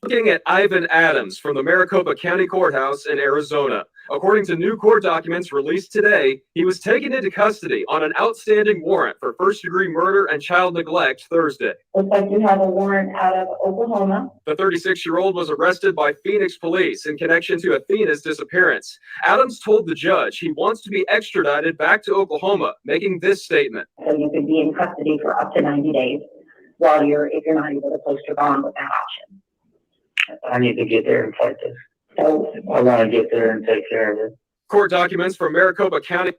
Looking at Ivan Adams from the Maricopa County Courthouse in Arizona. According to new court documents released today, he was taken into custody on an outstanding warrant for first-degree murder and child neglect Thursday. Looks like you have a warrant out of Oklahoma. The 36-year-old was arrested by Phoenix police in connection to Athena's disappearance. Adams told the judge he wants to be extradited back to Oklahoma, making this statement. So you could be in custody for up to 90 days if you're not able to post your bond with that option. I need to get there and fight this. So I want to get there and take care of it. Court documents from Maricopa County.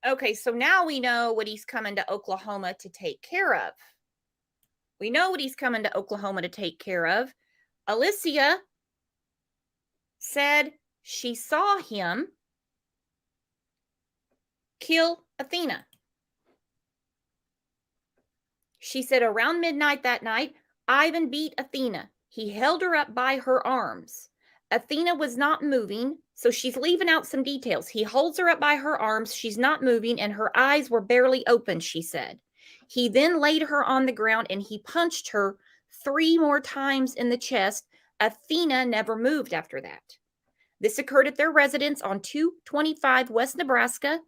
Okay, so now we know what he's coming to Oklahoma to take care of. We know what he's coming to Oklahoma to take care of. Alicia said she saw him kill Athena. She said around midnight that night, Ivan beat Athena. He held her up by her arms. Athena was not moving, so she's leaving out some details. He holds her up by her arms. She's not moving, and her eyes were barely open, she said. He then laid her on the ground, and he punched her 3 more times in the chest. Athena never moved after that. This occurred at their residence on 225 West Nebraska.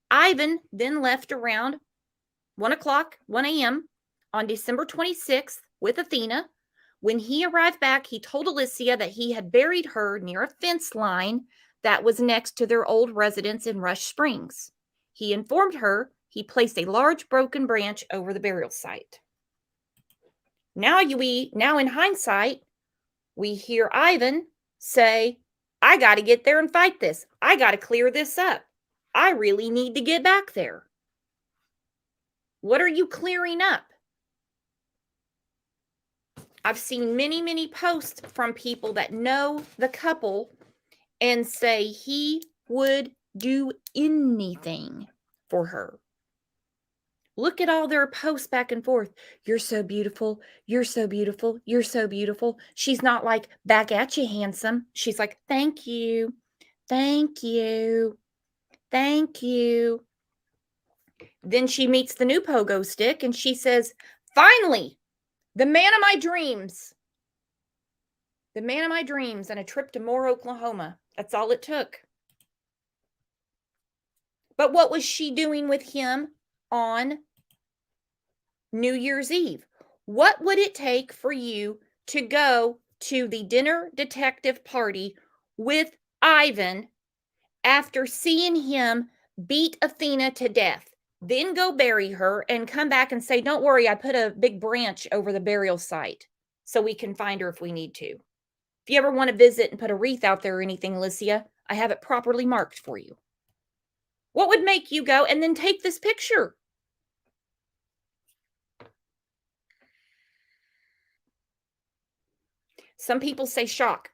Ivan then left around 1 a.m. on December 26th with Athena. When he arrived back, he told Alicia that he had buried her near a fence line that was next to their old residence in Rush Springs. He informed her he placed a large broken branch over the burial site. Now in hindsight, we hear Ivan say, I got to get there and fight this. I got to clear this up. I really need to get back there. What are you clearing up? I've seen many, many posts from people that know the couple and say he would do anything for her. Look at all their posts back and forth. You're so beautiful. You're so beautiful. You're so beautiful. She's not like, back at you, handsome. She's like, thank you. Thank you. Thank you. Then she meets the new pogo stick and she says, finally, the man of my dreams. The man of my dreams and a trip to Moore, Oklahoma. That's all it took. But what was she doing with him on New Year's Eve? What would it take for you to go to the dinner detective party with Ivan after seeing him beat Athena to death? Then go bury her and come back and say, don't worry, I put a big branch over the burial site so we can find her if we need to. If you ever want to visit and put a wreath out there or anything, Alicia, I have it properly marked for you. What would make you go and then take this picture? Some people say shock.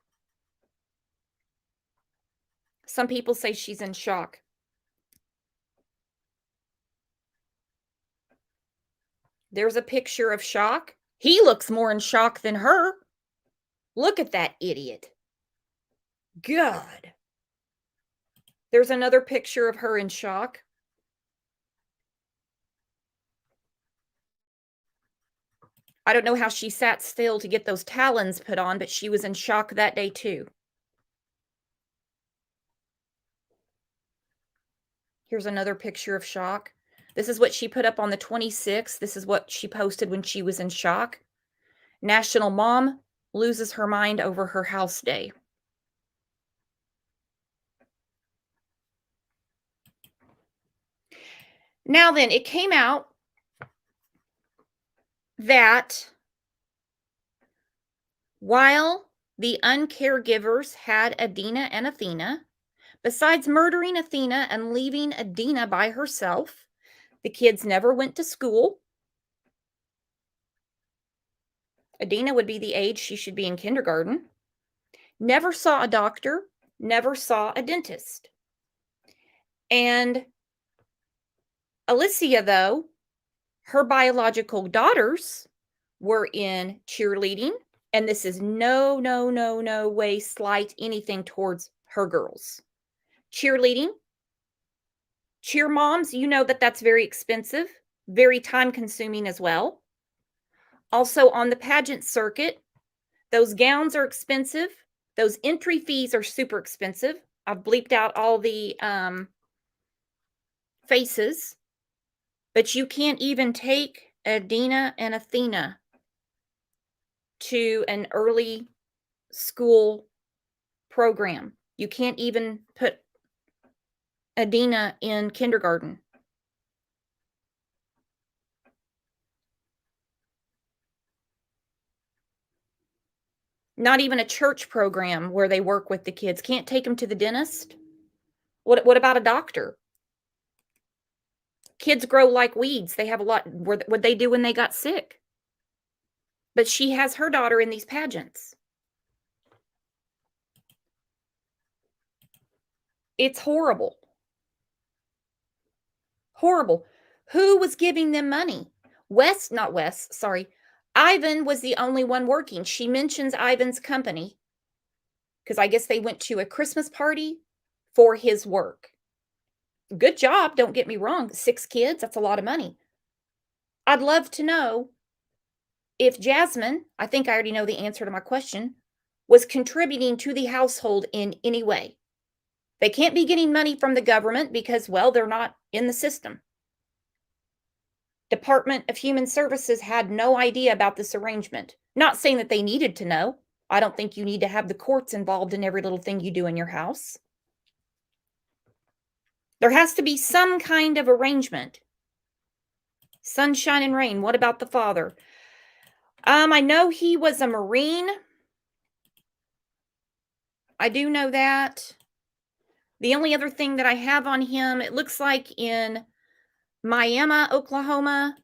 Some people say she's in shock. There's a picture of shock. He looks more in shock than her. Look at that idiot. God. There's another picture of her in shock. I don't know how she sat still to get those Tylons put on, but she was in shock that day too. Here's another picture of shock. This is what she put up on the 26th. This is what she posted when she was in shock. National Mom loses her mind over her house day. Now then, it came out that while the uncaregivers had Adina and Athena, besides murdering Athena and leaving Adina by herself, the kids never went to school. Adina would be the age she should be in kindergarten. Never saw a doctor, never saw a dentist. And Alicia, though, her biological daughters were in cheerleading, and this is no way slight anything towards her girls. Cheerleading, cheer moms, you know that that's very expensive, very time consuming as well. Also on the pageant circuit, those gowns are expensive. Those entry fees are super expensive. I've bleeped out all the faces. But you can't even take Adina and Athena to an early school program. You can't even put Adina in kindergarten. Not even a church program where they work with the kids. Can't take them to the dentist. What about a doctor? Kids grow like weeds. They have a lot. What they do when they got sick. But she has her daughter in these pageants. It's horrible. Horrible. Who was giving them money? Ivan was the only one working. She mentions Ivan's company because I guess they went to a Christmas party for his work. Good job, don't get me wrong. 6 kids, that's a lot of money. I'd love to know if Jasmine, I think I already know the answer to my question, was contributing to the household in any way. They can't be getting money from the government because, well, they're not in the system. Department of Human Services had no idea about this arrangement. Not saying that they needed to know. I don't think you need to have the courts involved in every little thing you do in your house. There has to be some kind of arrangement. Sunshine and rain. What about the father? I know he was a Marine. I do know that. The only other thing that I have on him, it looks like in Miami, Oklahoma,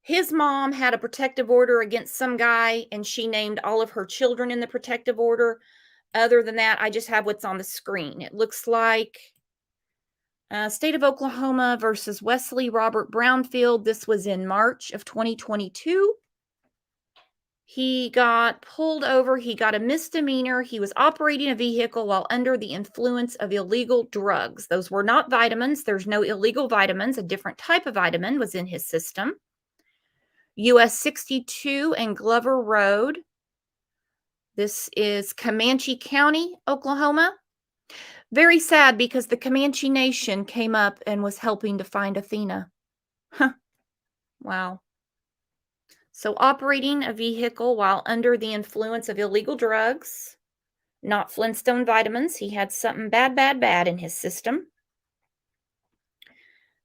his mom had a protective order against some guy, and she named all of her children in the protective order. Other than that, I just have what's on the screen. It looks like State of Oklahoma versus Wesley Robert Brownfield. This was in March of 2022. He got pulled over. He got a misdemeanor. He was operating a vehicle while under the influence of illegal drugs. Those were not vitamins. There's no illegal vitamins. A different type of vitamin was in his system. US 62 and Glover Road. This is Comanche County, Oklahoma. Very sad because the Comanche Nation came up and was helping to find Athena. Huh. Wow. So operating a vehicle while under the influence of illegal drugs, not Flintstone vitamins. He had something bad in his system.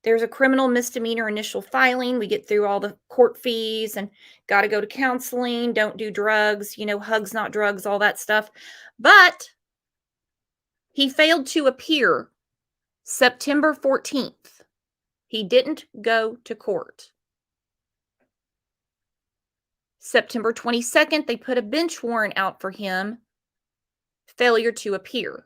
There's a criminal misdemeanor initial filing. We get through all the court fees and got to go to counseling. Don't do drugs, hugs, not drugs, all that stuff. But he failed to appear September 14th. He didn't go to court. September 22nd, they put a bench warrant out for him. Failure to appear.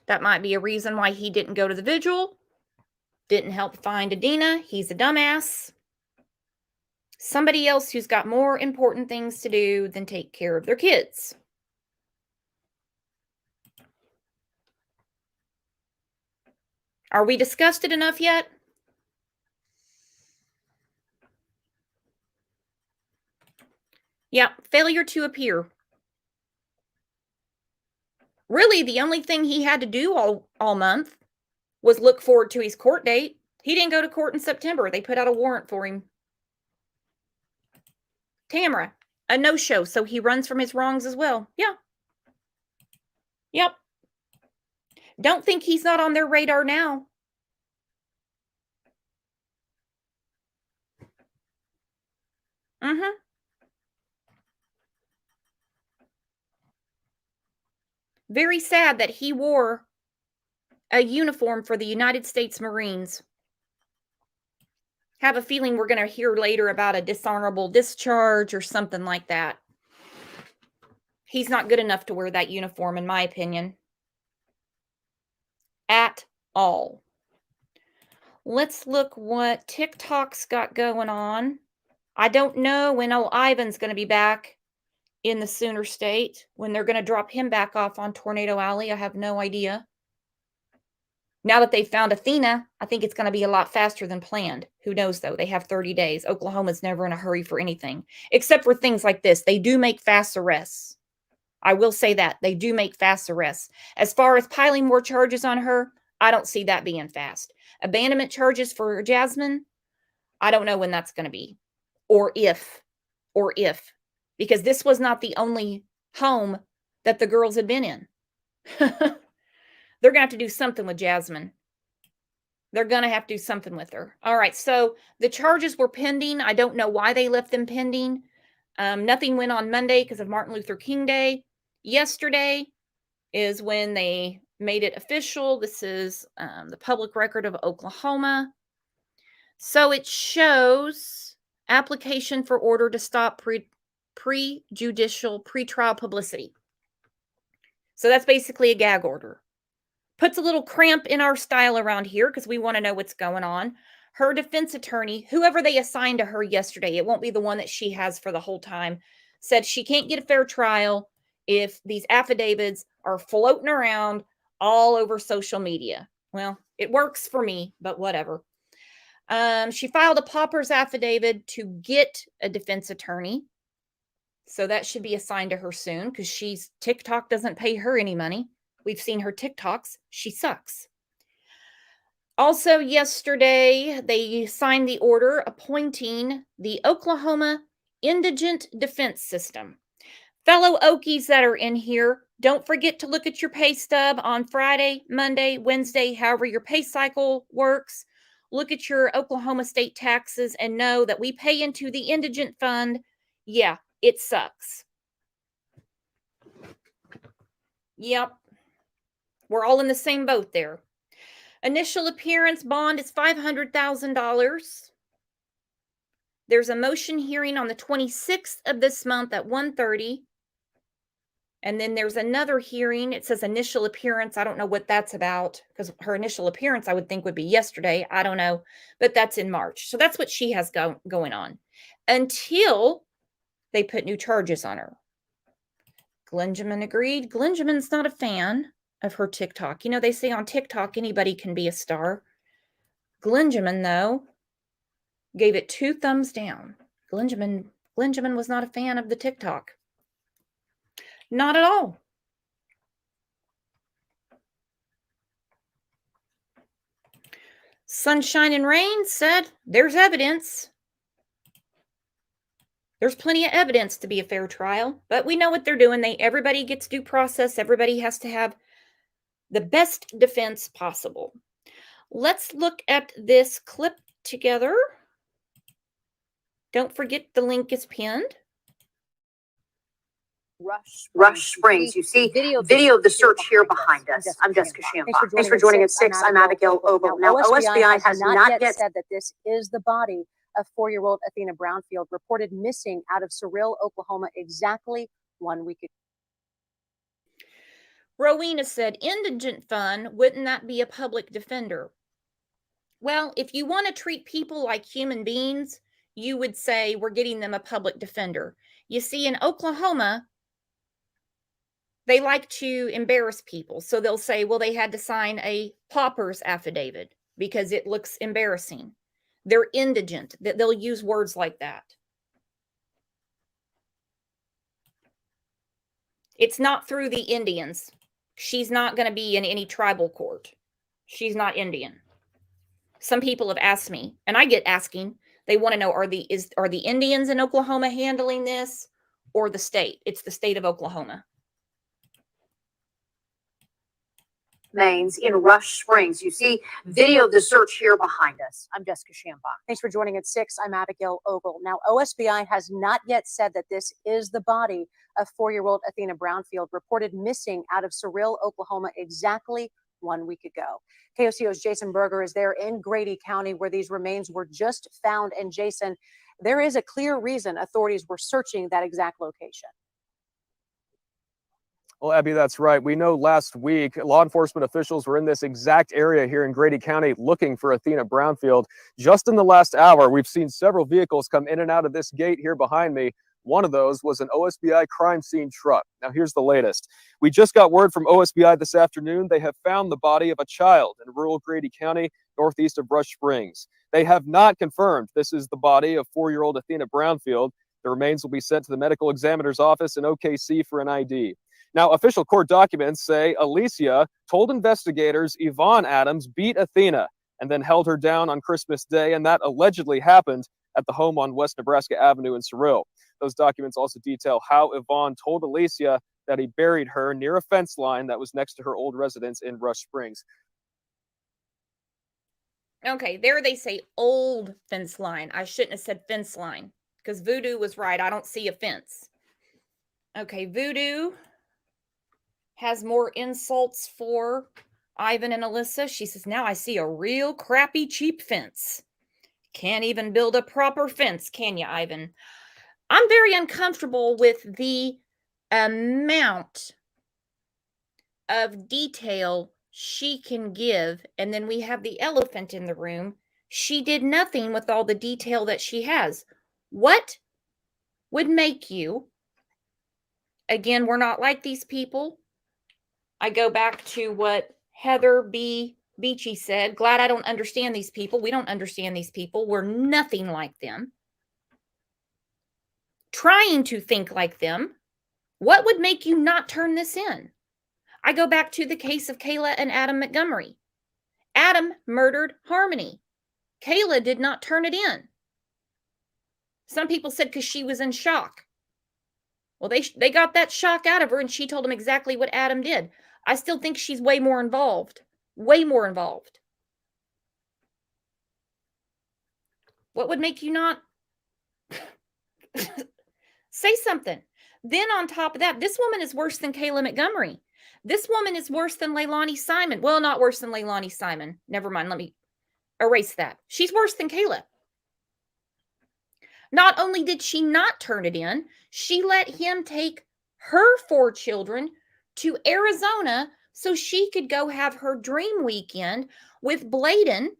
That might be a reason why he didn't go to the vigil. Didn't help find Adina. He's a dumbass. Somebody else who's got more important things to do than take care of their kids. Are we disgusted enough yet? Yeah, failure to appear. Really, the only thing he had to do all month was look forward to his court date. He didn't go to court in September. They put out a warrant for him. Tamara, a no-show, so he runs from his wrongs as well. Yeah. Yep. Don't think he's not on their radar now. Mm-hmm. Very sad that he wore a uniform for the United States Marines. Have a feeling we're going to hear later about a dishonorable discharge or something like that. He's not good enough to wear that uniform, in my opinion. At all. Let's look what TikTok's got going on. I don't know when old Ivan's going to be back in the Sooner State, when they're going to drop him back off on Tornado Alley. I have no idea. Now that they've found Athena, I think it's going to be a lot faster than planned. Who knows, though? They have 30 days. Oklahoma's never in a hurry for anything, except for things like this. They do make fast arrests. I will say that. They do make fast arrests. As far as piling more charges on her, I don't see that being fast. Abandonment charges for Jasmine, I don't know when that's going to be. Or if. Because this was not the only home that the girls had been in. They're going to have to do something with Jasmine. They're going to have to do something with her. All right, so the charges were pending. I don't know why they left them pending. Nothing went on Monday because of Martin Luther King Day. Yesterday is when they made it official. This is the public record of Oklahoma. So it shows application for order to stop pretrial publicity. So that's basically a gag order. Puts a little cramp in our style around here because we want to know what's going on. Her defense attorney, whoever they assigned to her yesterday, it won't be the one that she has for the whole time, said she can't get a fair trial if these affidavits are floating around all over social media. Well, it works for me, but whatever. She filed a pauper's affidavit to get a defense attorney. So that should be assigned to her soon because TikTok doesn't pay her any money. We've seen her TikToks. She sucks. Also, yesterday, they signed the order appointing the Oklahoma Indigent Defense System. Fellow Okies that are in here, don't forget to look at your pay stub on Friday, Monday, Wednesday, however your pay cycle works. Look at your Oklahoma state taxes and know that we pay into the indigent fund. Yeah, it sucks. Yep. We're all in the same boat there. Initial appearance bond is $500,000. There's a motion hearing on the 26th of this month at 1:30. And then there's another hearing. It says initial appearance. I don't know what that's about because her initial appearance, I would think, would be yesterday. I don't know. But that's in March. So that's what she has going on until they put new charges on her. Glenjamin agreed. Glenjamin's not a fan of her TikTok. You know, they say on TikTok, anybody can be a star. Glenjamin, though, gave it 2 thumbs down. Glenjamin was not a fan of the TikTok. Not at all. Sunshine and Rain said, there's evidence. There's plenty of evidence to be a fair trial, but we know what they're doing. Everybody gets due process. Everybody has to have the best defense possible. Let's look at this clip together. Don't forget the link is pinned. Rush Springs. You see video of the search here behind us. I'm Jessica Shambach. Thanks for joining us. 6. I'm Abigail Ogle. Now, OSBI has not yet said that this is the body of 4-year-old Athena Brownfield, reported missing out of Surreal, Oklahoma, exactly 1 week ago. Rowena said, indigent fund, wouldn't that be a public defender? Well, if you want to treat people like human beings, you would say we're getting them a public defender. You see, in Oklahoma, They like to embarrass people. So they'll say, well, they had to sign a pauper's affidavit because it looks embarrassing. They're indigent. They'll use words like that. It's not through the Indians. She's not going to be in any tribal court. She's not Indian. Some people have asked me, and I get asking, they want to know, are the Indians in Oklahoma handling this or the state? It's the state of Oklahoma. Remains in Rush Springs. You see video of the search here behind us. I'm Jessica Shambach. Thanks for joining at 6. I'm Abigail Ogle. Now, OSBI has not yet said that this is the body of 4-year-old Athena Brownfield, reported missing out of Surreal, Oklahoma, exactly 1 week ago. KOCO's Jason Berger is there in Grady County where these remains were just found. And Jason, there is a clear reason authorities were searching that exact location. Well, Abby, that's right. We know last week law enforcement officials were in this exact area here in Grady County looking for Athena Brownfield. Just in the last hour, we've seen several vehicles come in and out of this gate here behind me. One of those was an OSBI crime scene truck. Now, here's the latest. We just got word from OSBI this afternoon. They have found the body of a child in rural Grady County, northeast of Rush Springs. They have not confirmed this is the body of 4-year-old Athena Brownfield. The remains will be sent to the medical examiner's office in OKC for an ID. Now, official court documents say Alicia told investigators Yvonne Adams beat Athena and then held her down on Christmas Day, and that allegedly happened at the home on West Nebraska Avenue in Surreal. Those documents also detail how Yvonne told Alicia that he buried her near a fence line that was next to her old residence in Rush Springs. Okay, there they say old fence line. I shouldn't have said fence line because Voodoo was right. I don't see a fence. Okay, Voodoo has more insults for Ivan and Alyssa. She says, now I see a real crappy, cheap fence. Can't even build a proper fence, can you, Ivan? I'm very uncomfortable with the amount of detail she can give. And then we have the elephant in the room. She did nothing with all the detail that she has. What would make you, again, we're not like these people. I go back to what Heather B. Beachy said. Glad I don't understand these people. We don't understand these people. We're nothing like them. Trying to think like them. What would make you not turn this in? I go back to the case of Kayla and Adam Montgomery. Adam murdered Harmony. Kayla did not turn it in. Some people said because she was in shock. Well, they got that shock out of her and she told them exactly what Adam did. I still think she's way more involved. Way more involved. What would make you not say something? Then on top of that, this woman is worse than Kayla Montgomery. This woman is worse than Leilani Simon. Well, not worse than Leilani Simon. Never mind. Let me erase that. She's worse than Kayla. Not only did she not turn it in, she let him take her 4 children to Arizona so she could go have her dream weekend with Bladen.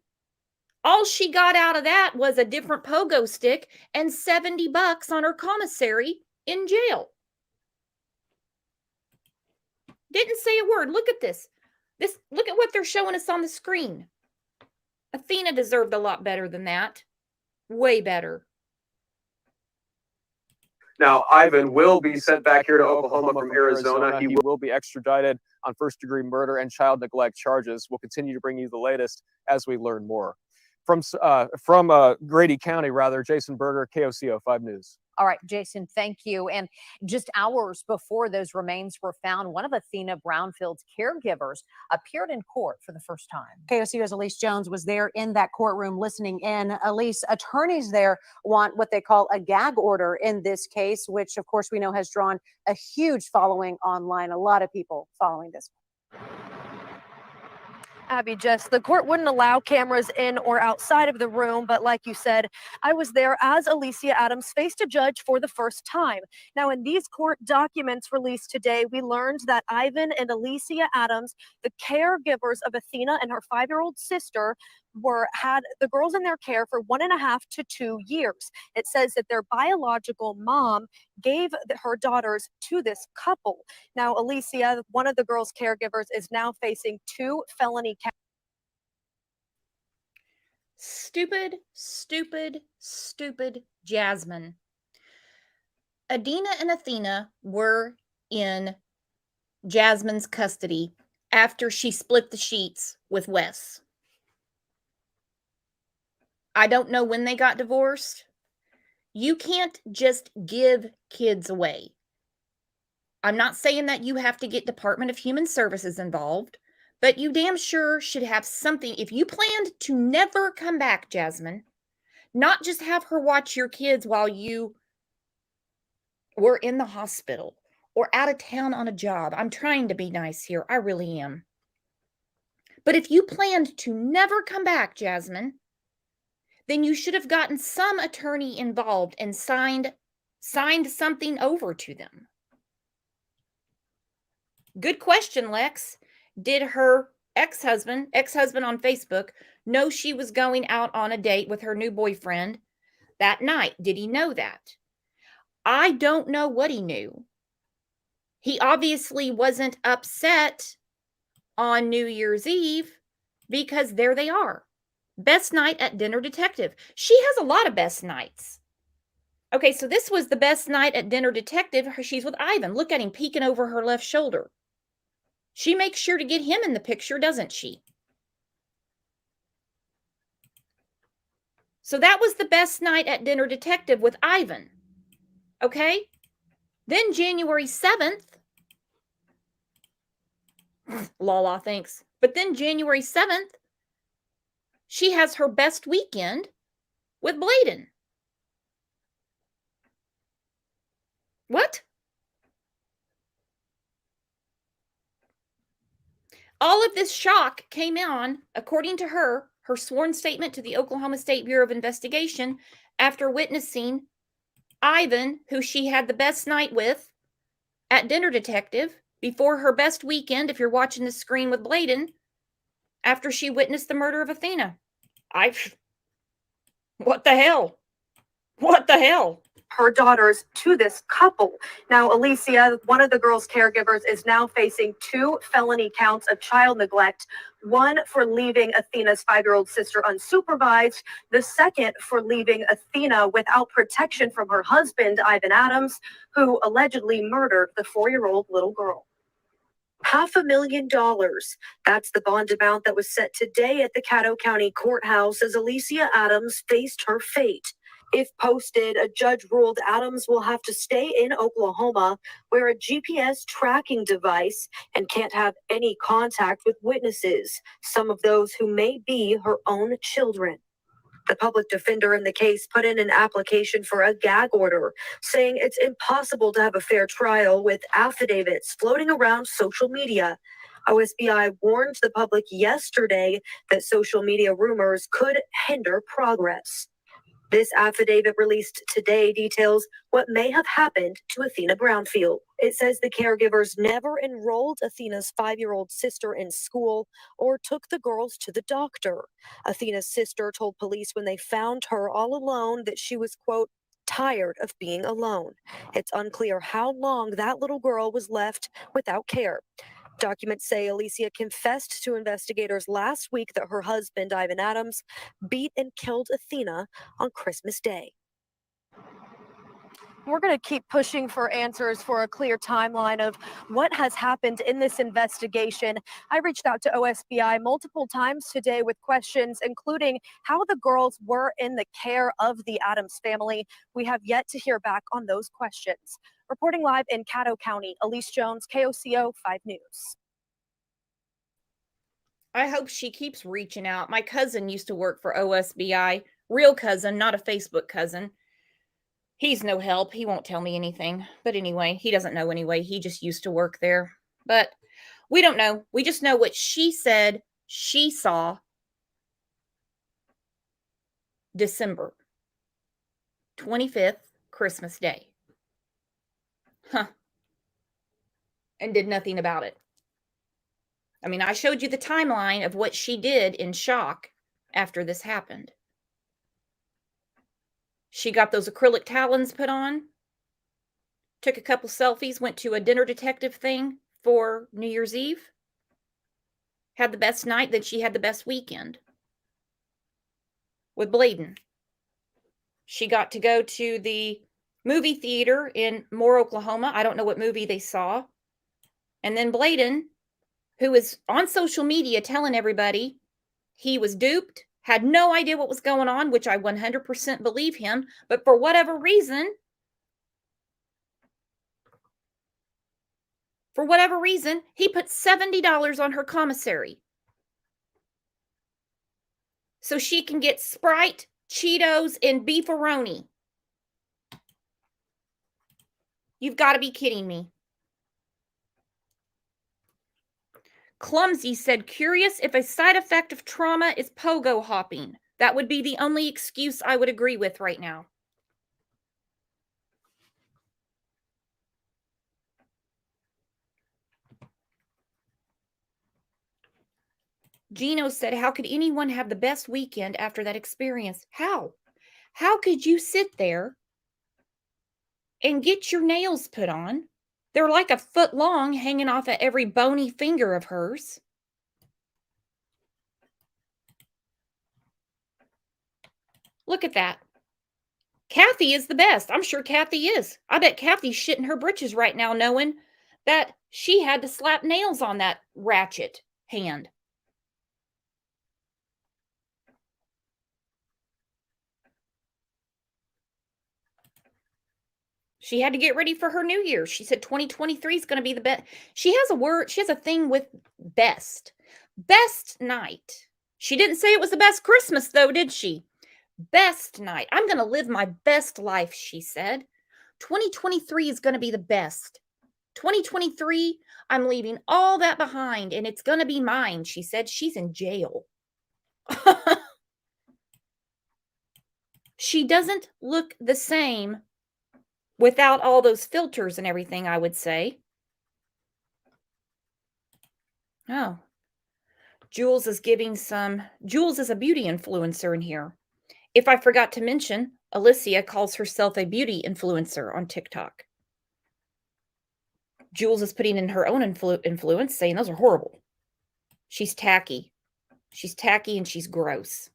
All she got out of that was a different pogo stick and $70 on her commissary in jail. Didn't say a word. Look at this. Look at what they're showing us on the screen. Athena deserved a lot better than that. Way better. Now, Ivan will be sent back here to Oklahoma from Arizona. He will be extradited on first-degree murder and child neglect charges. We'll continue to bring you the latest as we learn more. From Grady County, Jason Berger, KOCO 5 News. All right, Jason, thank you. And just hours before those remains were found, one of Athena Brownfield's caregivers appeared in court for the first time. KOCO's Elise Jones was there in that courtroom listening in. Elise, attorneys there want what they call a gag order in this case, which of course we know has drawn a huge following online. A lot of people following this. Abby, Jess, the court wouldn't allow cameras in or outside of the room, but like you said, I was there as Alicia Adams faced a judge for the first time. Now, in these court documents released today, we learned that Ivan and Alicia Adams, the caregivers of Athena and her 5-year-old sister, had the girls in their care for 1.5 to 2 years. It says that their biological mom gave her daughters to this couple. Now, Alicia, one of the girls' caregivers, is now facing 2 felony counts. Stupid, stupid, stupid Jasmine. Adina and Athena were in Jasmine's custody after she split the sheets with Wes. I don't know when they got divorced. You can't just give kids away. I'm not saying that you have to get Department of Human Services involved, but you damn sure should have something. If you planned to never come back, Jasmine, not just have her watch your kids while you were in the hospital or out of town on a job. I'm trying to be nice here. I really am. But if you planned to never come back, Jasmine, then you should have gotten some attorney involved and signed something over to them. Good question, Lex. Did her ex-husband on Facebook, know she was going out on a date with her new boyfriend that night? Did he know that? I don't know what he knew. He obviously wasn't upset on New Year's Eve because there they are. Best night at dinner detective. She has a lot of best nights. Okay, so this was the best night at dinner detective. She's with Ivan. Look at him peeking over her left shoulder. She makes sure to get him in the picture, doesn't she? So that was the best night at dinner detective with Ivan. Okay? Then January 7th, Lala thinks, but then January 7th, she has her best weekend with Bladen. What? All of this shock came on, according to her sworn statement to the Oklahoma State Bureau of Investigation, after witnessing Ivan, who she had the best night with at dinner detective, before her best weekend, if you're watching the screen with Bladen, after she witnessed the murder of Athena. What the hell? What the hell? Her daughters to this couple. Now, Alicia, one of the girls' caregivers, is now facing 2 felony counts of child neglect. One for leaving Athena's 5-year-old sister unsupervised. The second for leaving Athena without protection from her husband, Ivan Adams, who allegedly murdered the 4-year-old little girl. $500,000. That's the bond amount that was set today at the Caddo County Courthouse as Alicia Adams faced her fate. If posted, a judge ruled Adams will have to stay in Oklahoma, wear a GPS tracking device, and can't have any contact with witnesses, some of those who may be her own children. The public defender in the case put in an application for a gag order, saying it's impossible to have a fair trial with affidavits floating around social media. OSBI warned the public yesterday that social media rumors could hinder progress. This affidavit released today details what may have happened to Athena Brownfield. It says the caregivers never enrolled Athena's 5-year-old sister in school or took the girls to the doctor. Athena's sister told police when they found her all alone that she was, quote, tired of being alone. It's unclear how long that little girl was left without care. Documents say Alicia confessed to investigators last week that her husband, Ivan Adams, beat and killed Athena on Christmas Day. We're going to keep pushing for answers for a clear timeline of what has happened in this investigation. I reached out to OSBI multiple times today with questions, including how the girls were in the care of the Adams family. We have yet to hear back on those questions. Reporting live in Caddo County, Elise Jones, KOCO 5 News. I hope she keeps reaching out. My cousin used to work for OSBI. Real cousin, not a Facebook cousin. He's no help. He won't tell me anything. But anyway, he doesn't know anyway. He just used to work there. But we don't know. We just know what she said she saw December 25th, Christmas Day. Huh. And did nothing about it. I mean, I showed you the timeline of what she did in shock after this happened. She got those acrylic talons put on, took a couple selfies, went to a dinner detective thing for New Year's Eve, had the best night, then she had the best weekend with Bladen. She got to go to the movie theater in Moore, Oklahoma. I don't know what movie they saw. And then Bladen, who is on social media telling everybody he was duped, had no idea what was going on, which I 100% believe him. But for whatever reason, he put $70 on her commissary so she can get Sprite, Cheetos, and beefaroni. You've got to be kidding me. Clumsy said, curious if a side effect of trauma is pogo hopping. That would be the only excuse I would agree with right now. Gino said, how could anyone have the best weekend after that experience? How? How could you sit there and get your nails put on? They're like a foot long, hanging off at every bony finger of hers. Look at that. Kathy is the best. I'm sure Kathy is. I bet Kathy's shitting her britches right now knowing that she had to slap nails on that ratchet hand. She had to get ready for her New Year. She said 2023 is going to be the best. She has a thing with best. Best night. She didn't say it was the best Christmas, though, did she? Best night. I'm going to live my best life, she said. 2023 is going to be the best. 2023, I'm leaving all that behind, and it's going to be mine, she said. She's in jail. She doesn't look the same without all those filters and everything, I would say. Oh. Jules is a beauty influencer in here. If I forgot to mention, Alicia calls herself a beauty influencer on TikTok. Jules is putting in her own influence, saying those are horrible. She's tacky. She's tacky and she's gross.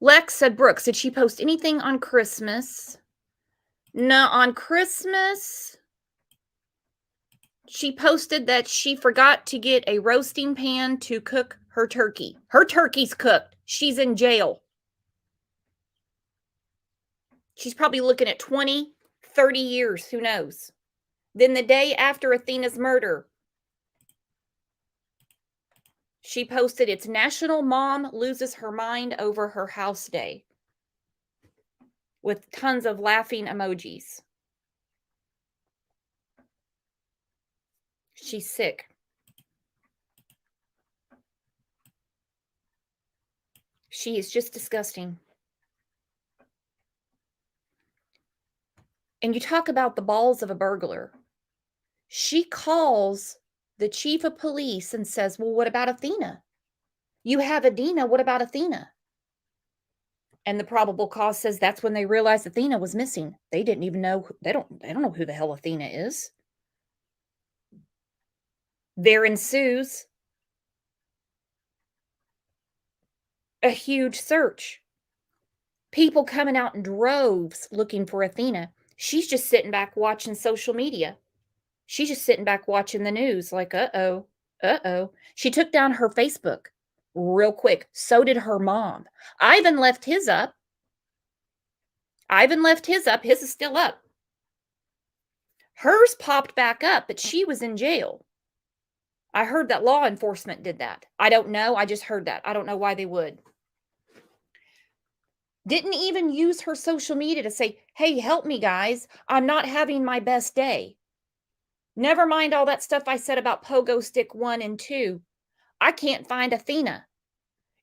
Lex said, Brooks, did she post anything on Christmas? No, on Christmas, she posted that she forgot to get a roasting pan to cook her turkey. Her turkey's cooked. She's in jail. She's probably looking at 20, 30 years. Who knows? Then the day after Athena's murder, she posted, it's National Mom Loses Her Mind Over Her House Day, with tons of laughing emojis. She's sick. She is just disgusting. And you talk about the balls of a burglar. She calls the chief of police and says, well, what about Athena? You have Adina. What about Athena? And the probable cause says that's when they realized Athena was missing. They didn't even know. They don't know who the hell Athena is. There ensues a huge search. People coming out in droves looking for Athena. She's just sitting back watching social media. She's just sitting back watching the news like, uh-oh. She took down her Facebook real quick. So did her mom. Ivan left his up. His is still up. Hers popped back up, but she was in jail. I heard that law enforcement did that. I don't know. I just heard that. I don't know why they would. Didn't even use her social media to say, hey, help me, guys. I'm not having my best day. Never mind all that stuff I said about Pogo Stick 1 and 2. I can't find Athena.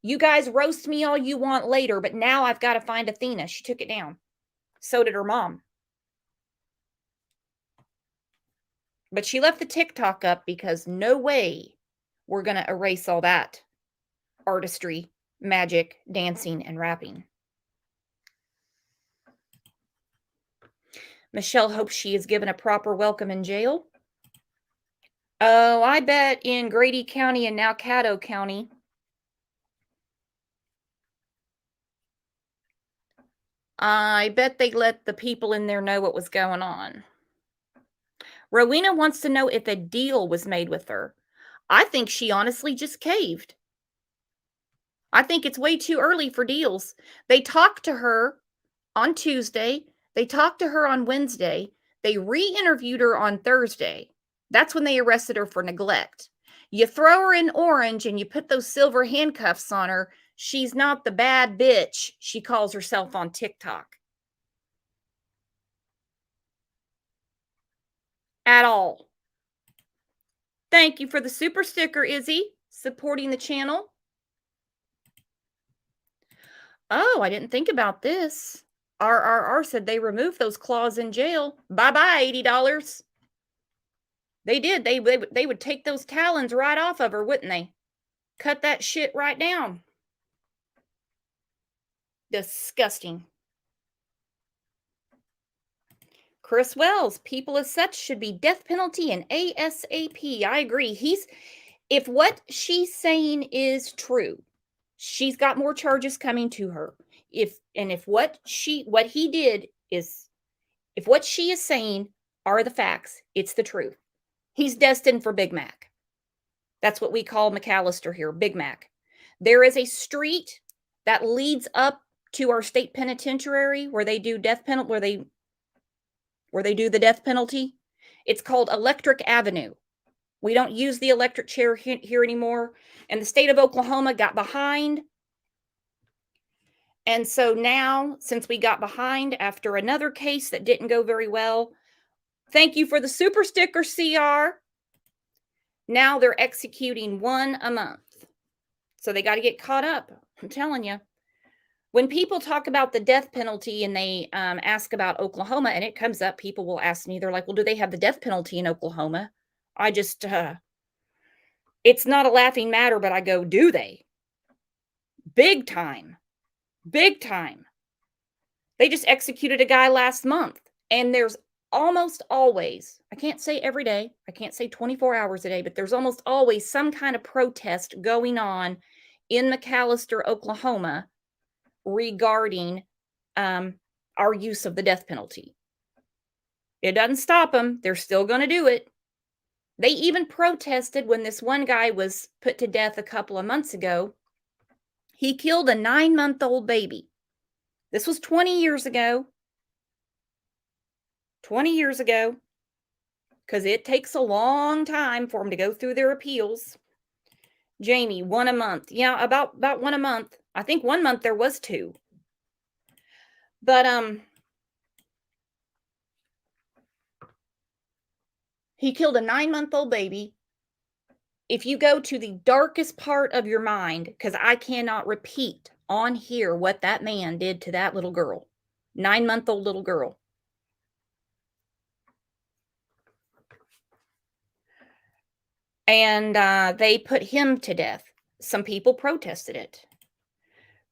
You guys roast me all you want later, but now I've got to find Athena. She took it down. So did her mom. But she left the TikTok up because no way we're going to erase all that artistry, magic, dancing, and rapping. Michelle hopes she is given a proper welcome in jail. Oh, I bet in Grady County and now Caddo County, I bet they let the people in there know what was going on. Rowena wants to know if a deal was made with her. I think she honestly just caved. I think it's way too early for deals. They talked to her on Tuesday. They talked to her on Wednesday. They re-interviewed her on Thursday. That's when they arrested her for neglect. You throw her in orange and you put those silver handcuffs on her. She's not the bad bitch she calls herself on TikTok. At all. Thank you for the super sticker, Izzy, supporting the channel. Oh, I didn't think about this. RRR said they removed those claws in jail. Bye-bye, $80. They did. They would take those talons right off of her, wouldn't they? Cut that shit right down. Disgusting. Chris Wells, people as such should be death penalty and ASAP. I agree. If what she's saying is true, she's got more charges coming to her. If what he did is, if what she is saying are the facts, it's the truth. He's destined for Big Mac. That's what we call McAllister here, Big Mac. There is a street that leads up to our state penitentiary where they do death penalty, where they do the death penalty. It's called Electric Avenue. We don't use the electric chair here anymore. And the state of Oklahoma got behind. And so now, since we got behind after another case that didn't go very well, thank you for the super sticker, CR. Now they're executing one a month. So they got to get caught up. I'm telling you. When people talk about the death penalty and they ask about Oklahoma and it comes up, people will ask me, they're like, well, do they have the death penalty in Oklahoma? I just, it's not a laughing matter, but I go, do they? Big time. Big time. They just executed a guy last month. And there's almost always, I can't say every day, I can't say 24 hours a day, but there's almost always some kind of protest going on in McAllister, Oklahoma, regarding our use of the death penalty. It doesn't stop them. They're still going to do it. They even protested when this one guy was put to death a couple of months ago. He killed a 9-month-old baby. This was 20 years ago. 20 years ago. Because it takes a long time for them to go through their appeals. Jamie, 1 a month. Yeah, about 1 a month. I think 1 month there was 2. But he killed a 9-month-old baby. If you go to the darkest part of your mind, because I cannot repeat on here what that man did to that little girl, 9-month-old little girl. And they put him to death. Some people protested it.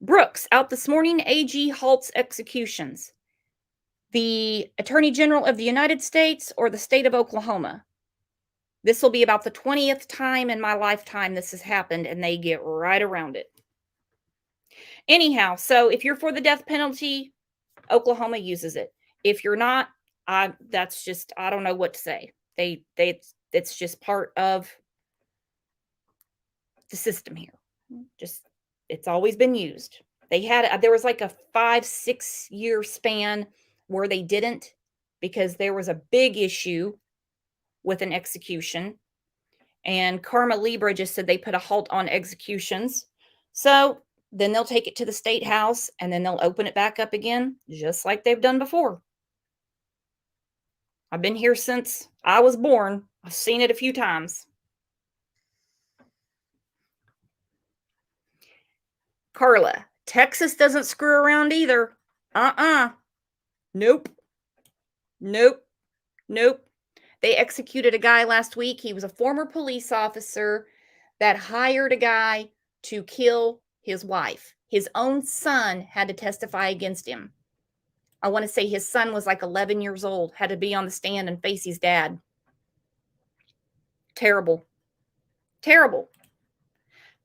Brooks, out this morning, AG halts executions. The Attorney General of the United States or the state of Oklahoma? This will be about the 20th time in my lifetime this has happened, and they get right around it. Anyhow, so if you're for the death penalty, Oklahoma uses it. If you're not, that's just, I don't know what to say. It's just part of the system here. Just, it's always been used. There was like a 5-6 year span where they didn't, because there was a big issue with an execution. And Karma Libra just said they put a halt on executions. So then they'll take it to the state house and then they'll open it back up again, just like they've done before. I've been here since I was born. I've seen it a few times. Carla, Texas doesn't screw around either. Nope. They executed a guy last week. He was a former police officer that hired a guy to kill his wife. His own son had to testify against him. I want to say his son was like 11 years old, had to be on the stand and face his dad. Terrible. Terrible.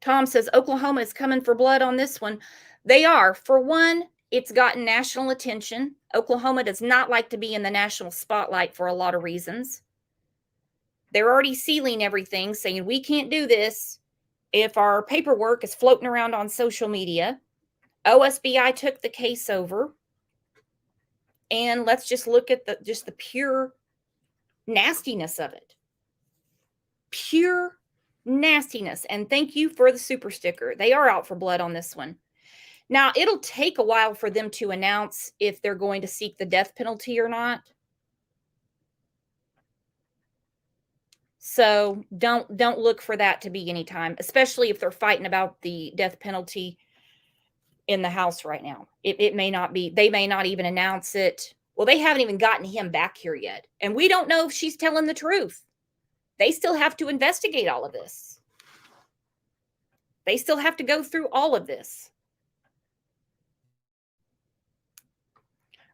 Tom says Oklahoma is coming for blood on this one. They are. For one, it's gotten national attention. Oklahoma does not like to be in the national spotlight for a lot of reasons. They're already sealing everything, saying we can't do this if our paperwork is floating around on social media. OSBI took the case over. And let's just look at the pure nastiness of it. Pure nastiness. And thank you for the super sticker. They are out for blood on this one. Now, it'll take a while for them to announce if they're going to seek the death penalty or not. So don't look for that to be anytime, especially if they're fighting about the death penalty in the House right now. It may not be, they may not even announce it. Well, they haven't even gotten him back here yet. And we don't know if she's telling the truth. They still have to investigate all of this. They still have to go through all of this.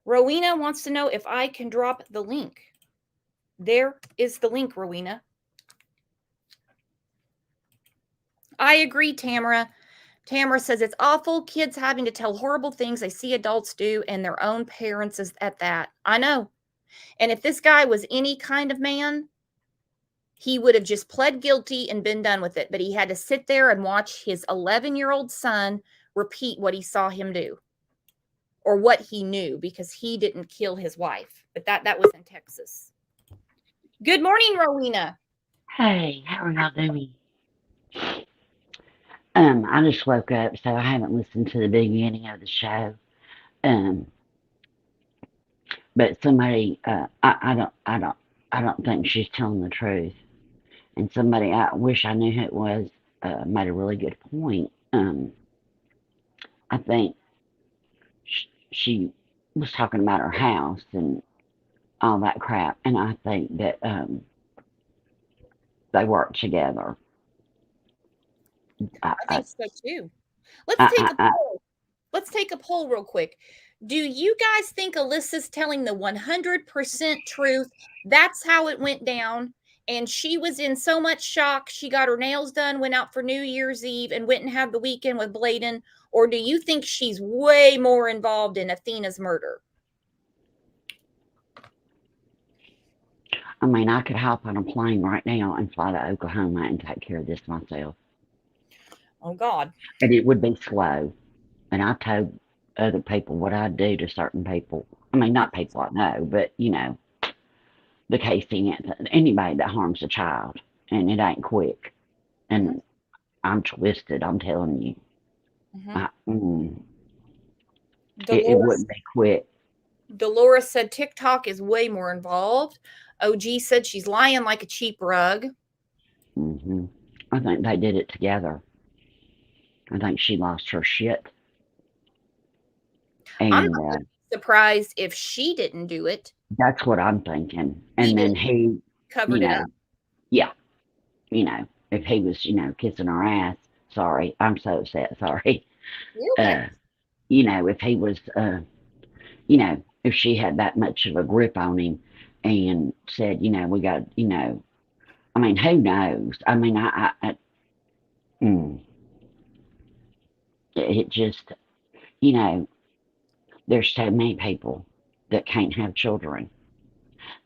Rowena wants to know if I can drop the link. There is the link, Rowena. I agree, Tamara. Tamara says it's awful. Kids having to tell horrible things they see adults do and their own parents is at that. I know. And if this guy was any kind of man, he would have just pled guilty and been done with it. But he had to sit there and watch his 11-year-old son repeat what he saw him do. Or what he knew, because he didn't kill his wife. But that was in Texas. Good morning, Rowena. Hey, how are y'all doing? I just woke up, so I haven't listened to the beginning of the show. But somebody, I don't think she's telling the truth. And somebody, I wish I knew who it was, made a really good point. I think she was talking about her house and all that crap, and I think that they work together. I think so too. Let's take a poll real quick. Do you guys think Alyssa's telling the 100% truth? That's how it went down. And she was in so much shock. She got her nails done, went out for New Year's Eve, and went and had the weekend with Bladen. Or do you think she's way more involved in Athena's murder? I mean, I could hop on a plane right now and fly to Oklahoma and take care of this myself. Oh, God. And it would be slow. And I told other people what I'd do to certain people. I mean, not people I know, but, you know, the casing, anybody that harms a child. And it ain't quick. And I'm twisted, I'm telling you. It wouldn't be quick. Dolores said TikTok is way more involved. OG said she's lying like a cheap rug. I think they did it together. I think she lost her shit. And I'm not surprised if she didn't do it. That's what I'm thinking. And then he covered it up. Yeah. You know, if he was, you know, kissing her ass, sorry, I'm so upset, sorry. Okay. You know, if he was, you know, if she had that much of a grip on him and said, you know, we got, you know, I mean, who knows? I mean, it just, you know, there's so many people that can't have children.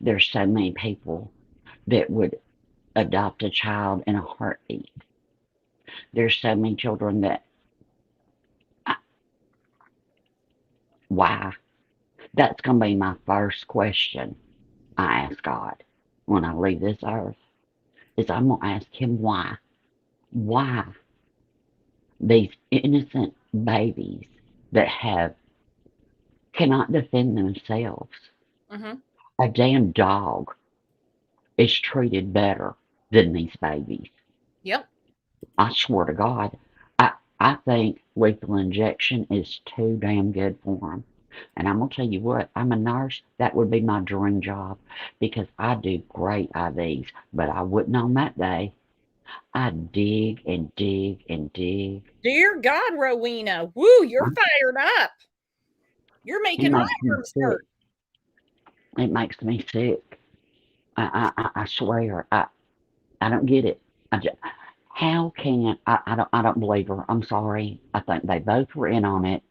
There's so many people that would adopt a child in a heartbeat. There's so many children that, why? That's going to be my first question I ask God when I leave this earth, is I'm going to ask him why. Why these innocent babies that cannot defend themselves. A damn dog is treated better than these babies. Yep. I swear to God, I think lethal injection is too damn good for them. And I'm going to tell you what, I'm a nurse. That would be my dream job because I do great IVs, but I wouldn't on that day. I dig and dig and dig. Dear God, Rowena, woo, you're fired up. You're making my arms hurt. It makes me sick. I swear, I don't get it. How can I don't believe her. I'm sorry. I think they both were in on it.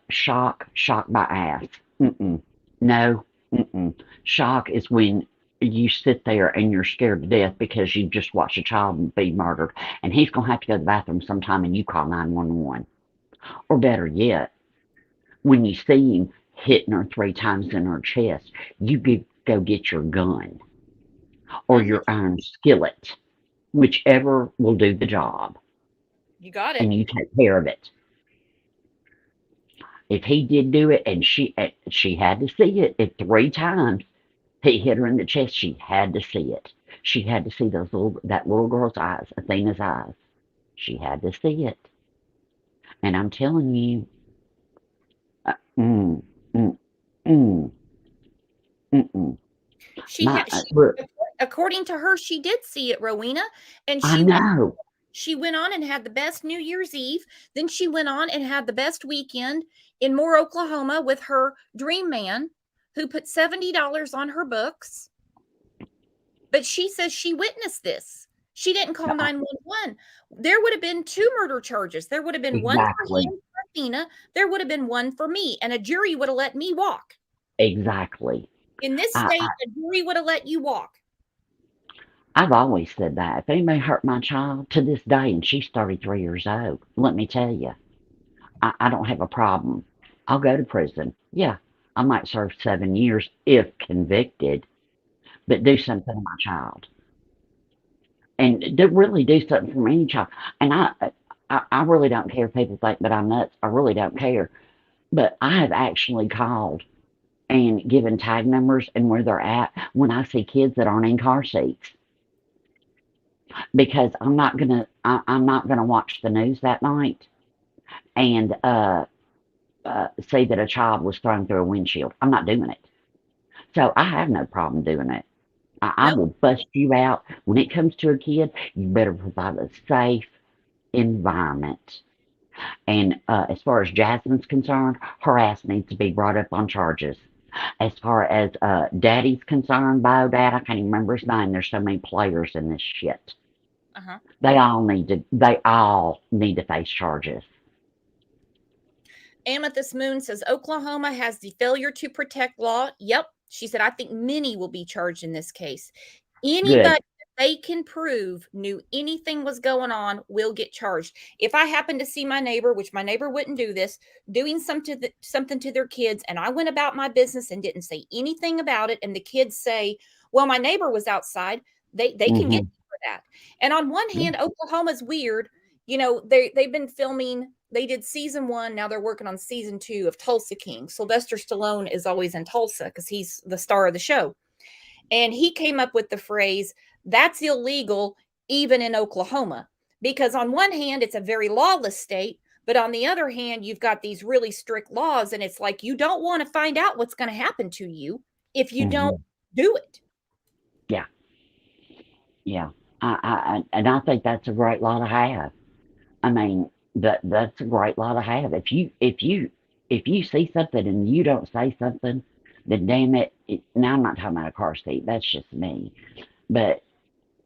Shock by ass. Mm-mm. No. Mm-mm. Shock is when you sit there and you're scared to death because you just watched a child be murdered, and he's gonna have to go to the bathroom sometime, and you call 911. Or better yet, when you see him hitting her 3 times in her chest, you go get your gun or your iron skillet, whichever will do the job, You got it. and you take care of it. If he did do it and she had to see it, if 3 times he hit her in the chest, she had to see it. She had to see that little girl's eyes, Athena's eyes. She had to see it. And I'm telling you, mm, mm, mm, mm-mm. According to her, she did see it, Rowena, and I know. She went on and had the best New Year's Eve. Then she went on and had the best weekend in Moore, Oklahoma with her dream man who put $70 on her books. But she says she witnessed this. She didn't call 911. There would have been 2 murder charges. There would have been one for him, for Athena. There would have been one for me, and a jury would have let me walk. Exactly. In this state, a jury would have let you walk. I've always said that. If anybody hurt my child to this day, and she's 33 years old, let me tell you, I don't have a problem. I'll go to prison. Yeah, I might serve 7 years if convicted, but do something to my child. And really do something for any child. And I really don't care if people think that I'm nuts. I really don't care. But I have actually called and given tag numbers and where they're at when I see kids that aren't in car seats. Because I'm not gonna watch the news that night and say that a child was thrown through a windshield. I'm not doing it. So I have no problem doing it. I will bust you out. When it comes to a kid, you better provide a safe environment. And as far as Jasmine's concerned, her ass needs to be brought up on charges. As far as Daddy's concerned, Bio Dad, I can't even remember his name. There's so many players in this shit. They all need to face charges. Amethyst Moon says Oklahoma has the failure to protect law. Yep. She said, I think many will be charged in this case. Anybody that they can prove knew anything was going on will get charged. If I happen to see my neighbor, which my neighbor wouldn't do this, doing something to their kids, and I went about my business and didn't say anything about it, and the kids say, well, my neighbor was outside, they can get for that. And on one hand, Oklahoma's weird. You know, they've been filming. They did season 1. Now they're working on season 2 of Tulsa King. Sylvester Stallone is always in Tulsa because he's the star of the show. And he came up with the phrase, that's illegal even in Oklahoma. Because on one hand, it's a very lawless state. But on the other hand, you've got these really strict laws. And it's like, you don't want to find out what's going to happen to you if you don't do it. Yeah. Yeah. And I think that's a great law to have. I mean, that's a great law to have. If you see something and you don't say something, then damn it. Now I'm not talking about a car seat. That's just me. But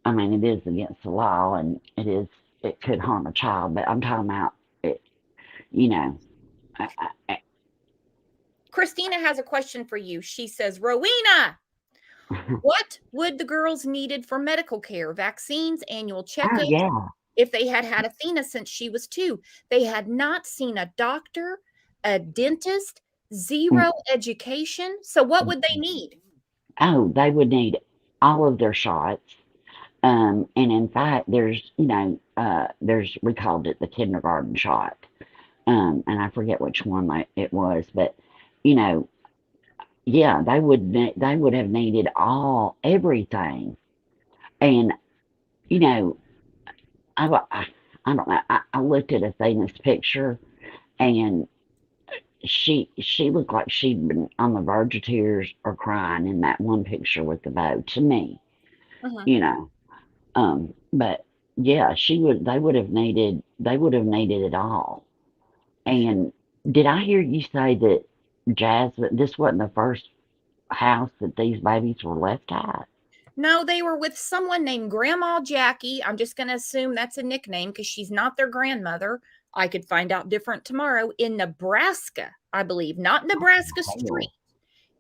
I mean, it is against the law, and it could harm a child. But I'm talking about it. You know. Christina has a question for you. She says, Rowena, what would the girls needed for medical care? Vaccines, annual checkups? Oh, yeah. If they had Athena since she was 2, they had not seen a doctor, a dentist, 0 education. So what would they need? Oh, they would need all of their shots. And in fact, there's, we called it the kindergarten shot. And I forget which one it was, but, yeah, they would have needed everything. And, I don't know. I looked at Athena's picture, and she looked like she'd been on the verge of tears or crying in that one picture with the bow. To me, But yeah, they would have needed it all. And did I hear you say that this wasn't the first house that these babies were left at? No, they were with someone named Grandma Jackie. I'm just going to assume that's a nickname because she's not their grandmother. I could find out different tomorrow in Nebraska, I believe, not Nebraska Street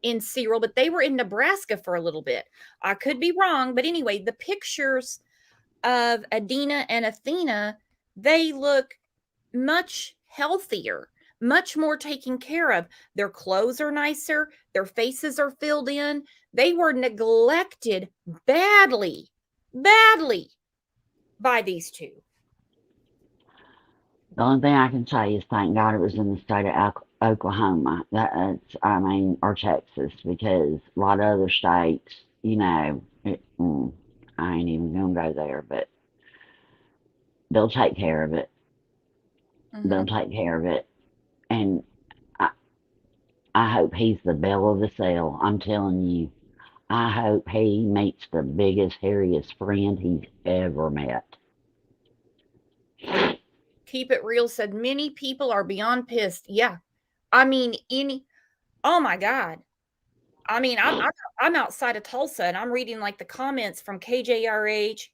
in Cyril, but they were in Nebraska for a little bit. I could be wrong, but anyway, the pictures of Adina and Athena, they look much healthier, much more taken care of. Their clothes are nicer, their faces are filled in. They were neglected badly by these two. The only thing I can say is thank God it was in the state of Oklahoma. Or Texas, because a lot of other states, I ain't even gonna go there, but they'll take care of it. They'll take care of it. And I hope he's the belle of the sale. I'm telling you, I hope he meets the biggest, hairiest friend he's ever met. Keep It Real said many people are beyond pissed. Yeah. I mean, oh my God. I mean, I'm outside of Tulsa and I'm reading like the comments from KJRH,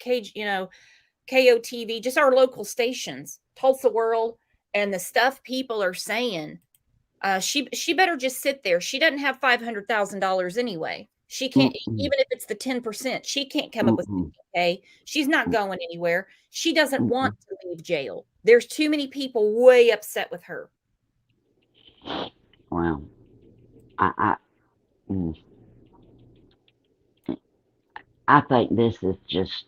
KOTV, just our local stations, Tulsa World, and the stuff people are saying. She better just sit there. She doesn't have $500,000 anyway. She can't, even if it's the 10%, she can't come up with $50K. She's not going anywhere. She doesn't want to leave jail. There's too many people way upset with her. Well, I think this is just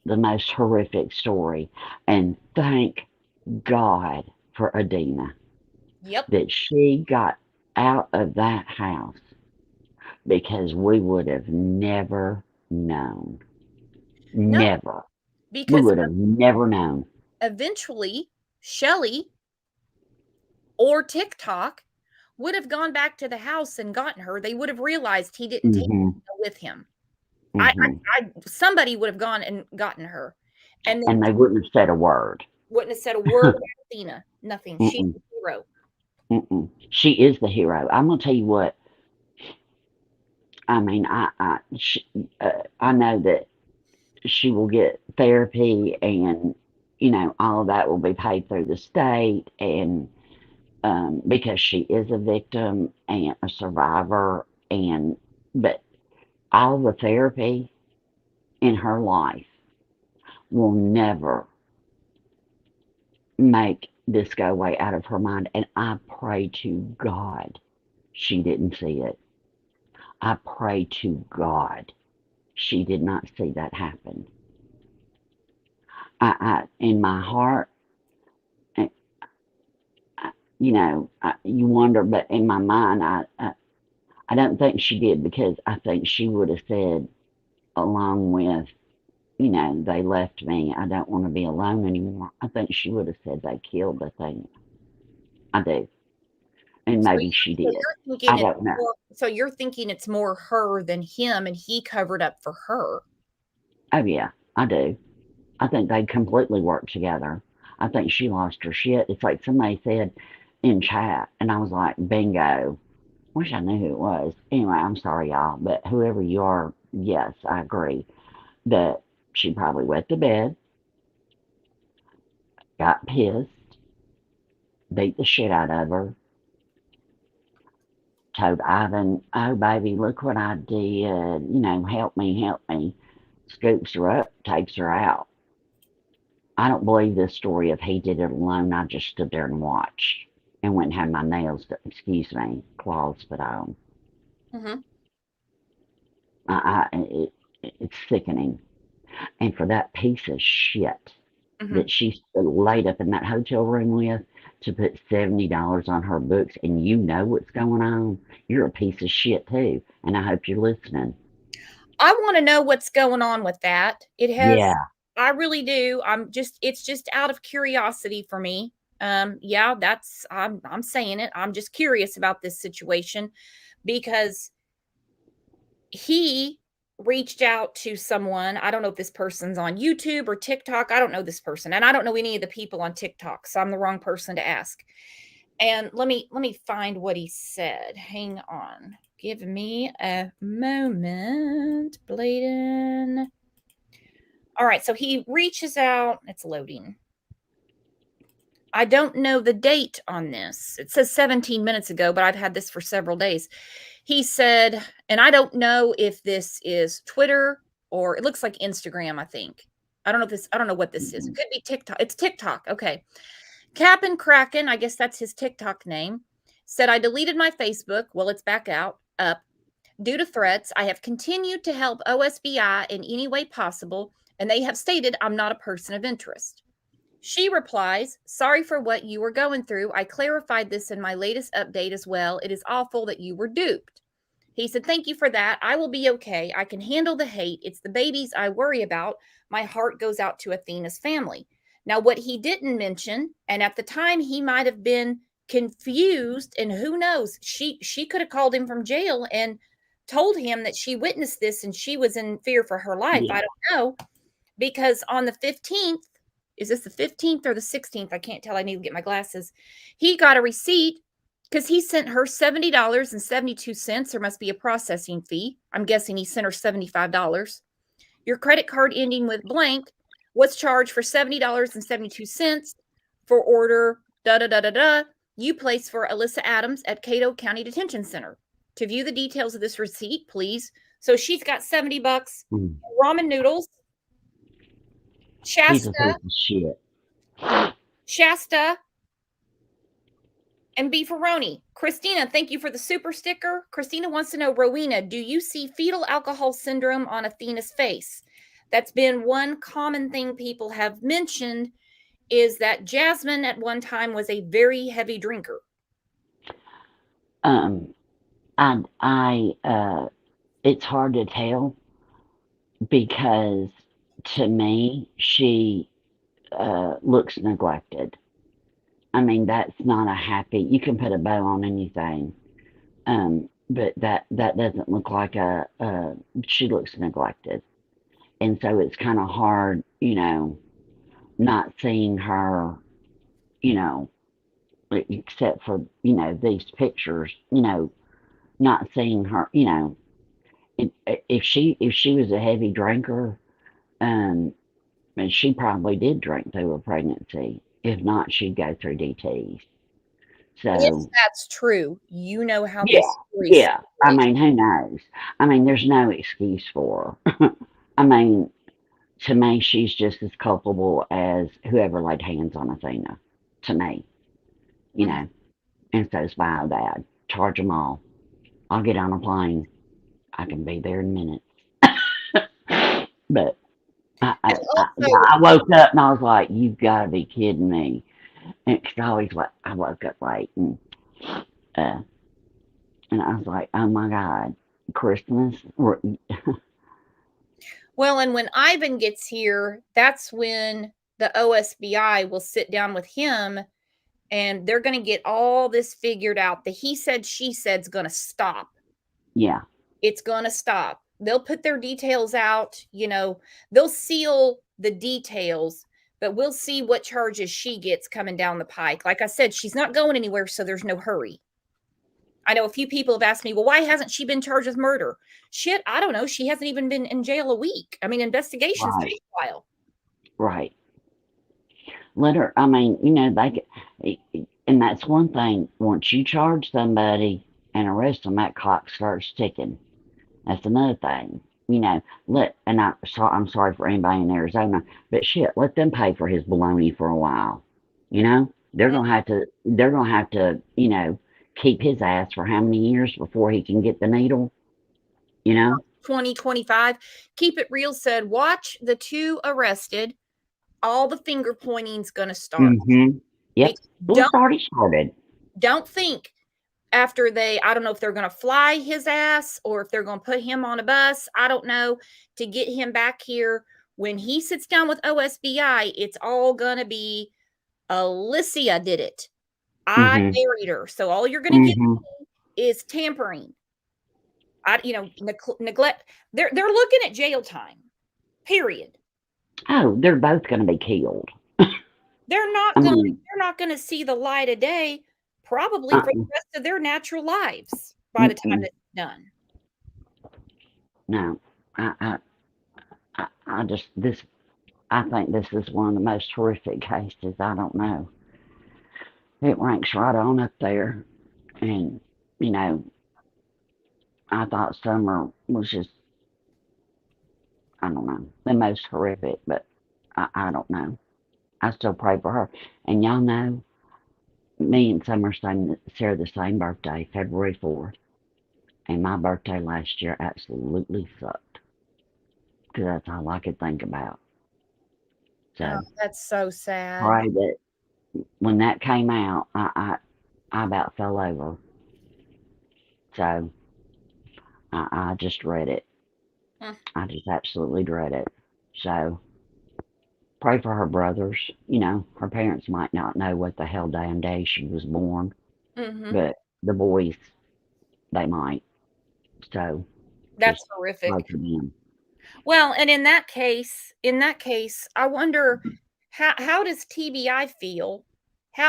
the most horrific story, and thank God for Adina. Yep. That she got out of that house, because we would have never known. Never. Because we would have never known. Eventually, Shelly or TikTok would have gone back to the house and gotten her. They would have realized he didn't take her with him. Somebody would have gone and gotten her. And they wouldn't have said a word. Wouldn't have said a word about Athena. Nothing. She's the hero. She is the hero. I'm gonna tell you what. I mean, I know that she will get therapy, and all of that will be paid through the state, and because she is a victim and a survivor, but all the therapy in her life will never make this go away out of her mind. And I pray to God she didn't see it. I pray to God she did not see that happen. In my heart, you wonder, but in my mind, I don't think she did, because I think she would have said, along with, they left me, I don't want to be alone anymore. I think she would have said they killed the thing. I do. And maybe she did. I don't know. So you're thinking it's more her than him, and he covered up for her. Oh, yeah, I do. I think they completely worked together. I think she lost her shit. It's like somebody said in chat, and I was like, bingo. Wish I knew who it was. Anyway, I'm sorry, y'all, but whoever you are, yes, I agree that she probably wet the bed, got pissed, beat the shit out of her, told Ivan, oh, baby, look what I did, help me, scoops her up, takes her out. I don't believe this story of he did it alone. I just stood there and watched and went and had my nails, claws put on. It's sickening. And for that piece of shit that she laid up in that hotel room with to put $70 on her books, and what's going on, you're a piece of shit too. And I hope you're listening. I want to know what's going on with that. It has. Yeah. I really do. It's just out of curiosity for me. I'm saying it. I'm just curious about this situation, because he reached out to someone. I don't know if this person's on YouTube or TikTok. I don't know this person, and I don't know any of the people on TikTok, so I'm the wrong person to ask. And let me find what he said. Hang on. Give me a moment, Bladen. All right, so he reaches out. It's loading. I don't know the date on this. It says 17 minutes ago, but I've had this for several days. He said, and I don't know if this is Twitter or it looks like Instagram, I think. I don't know what this is. It could be TikTok. It's TikTok. Okay. Cap'n Kraken, I guess that's his TikTok name, said, I deleted my Facebook. Well, it's back up. Due to threats, I have continued to help OSBI in any way possible, and they have stated I'm not a person of interest. She replies, sorry for what you were going through. I clarified this in my latest update as well. It is awful that you were duped. He said, thank you for that. I will be okay. I can handle the hate. It's the babies I worry about. My heart goes out to Athena's family. Now, what he didn't mention, and at the time he might have been confused, and who knows, she could have called him from jail and told him that she witnessed this and she was in fear for her life. Yeah. I don't know, because on the 15th, is this the 15th or the 16th? I can't tell. I need to get my glasses. He got a receipt because he sent her $70.72. There must be a processing fee. I'm guessing he sent her $75. Your credit card ending with blank was charged for $70.72 for order you placed for Alyssa Adams at Cato County Detention Center. To view the details of this receipt, please. So she's got $70, ramen noodles, He's a piece of Shasta, and beefaroni. Christina, thank you for the super sticker. Christina wants to know, Rowena, do you see fetal alcohol syndrome on Athena's face? That's been one common thing people have mentioned, is that Jasmine at one time was a very heavy drinker. It's hard to tell because to me, she looks neglected. I mean, that's not a happy, you can put a bow on anything. But that doesn't look like she looks neglected. And so it's kind of hard, not seeing her, except for, these pictures, not seeing her, if she was a heavy drinker, and she probably did drink through her pregnancy. If not, she'd go through DTs. If So that's true, you know how yeah, this story yeah. I mean, who knows? I mean, there's no excuse for her. I mean, to me, she's just as culpable as whoever laid hands on Athena. To me, and so's my dad. Charge them all. I'll get on a plane. I can be there in minutes. But I woke up and I was like, "You've got to be kidding me!" And 'cause I woke up late and I was like, "Oh my God, Christmas!" Well, and when Ivan gets here, that's when the OSBI will sit down with him and they're going to get all this figured out. The he said, she said's going to stop. Yeah. It's going to stop. They'll put their details out, they'll seal the details, but we'll see what charges she gets coming down the pike. Like I said, she's not going anywhere, so there's no hurry. I know a few people have asked me, well, why hasn't she been charged with murder? Shit, I don't know. She hasn't even been in jail a week. I mean, investigations take a while. Right. Let her, I mean, and that's one thing. Once you charge somebody and arrest them, that clock starts ticking. That's another thing. And I'm sorry for anybody in Arizona, but shit, let them pay for his baloney for a while. They're gonna have to, keep his ass for how many years before he can get the needle? 2025. Keep It Real said, watch the two arrested. All the finger pointing's gonna start. Yep. It's already started. Don't think after I don't know if they're going to fly his ass or if they're going to put him on a bus. I don't know, to get him back here. When he sits down with OSBI, it's all going to be Alicia did it. I married her. So all you're going to get is tampering. neglect. They're looking at jail time. Period. Oh, they're both going to be killed. They're I not mean, going to see the light of day probably for the rest of their natural lives by the time it's done. no, I just this. I think this is one of the most horrific cases. I don't know. It ranks right on up there, and you know, I thought Summer was just, I don't know, the most horrific, but I don't know. I still pray for her. And y'all know, me and Summer share the same birthday, February 4th. And my birthday last year absolutely sucked. Because that's all I could think about. Oh, So that's so sad. pray that when that came out, I about fell over. So I just read it. I just absolutely dread it. So pray for her brothers. You know, her parents might not know what the hell damn day she was born, but the boys, they might. So That's just horrific. pray for them. Well, and in that case, I wonder how does TBI feel?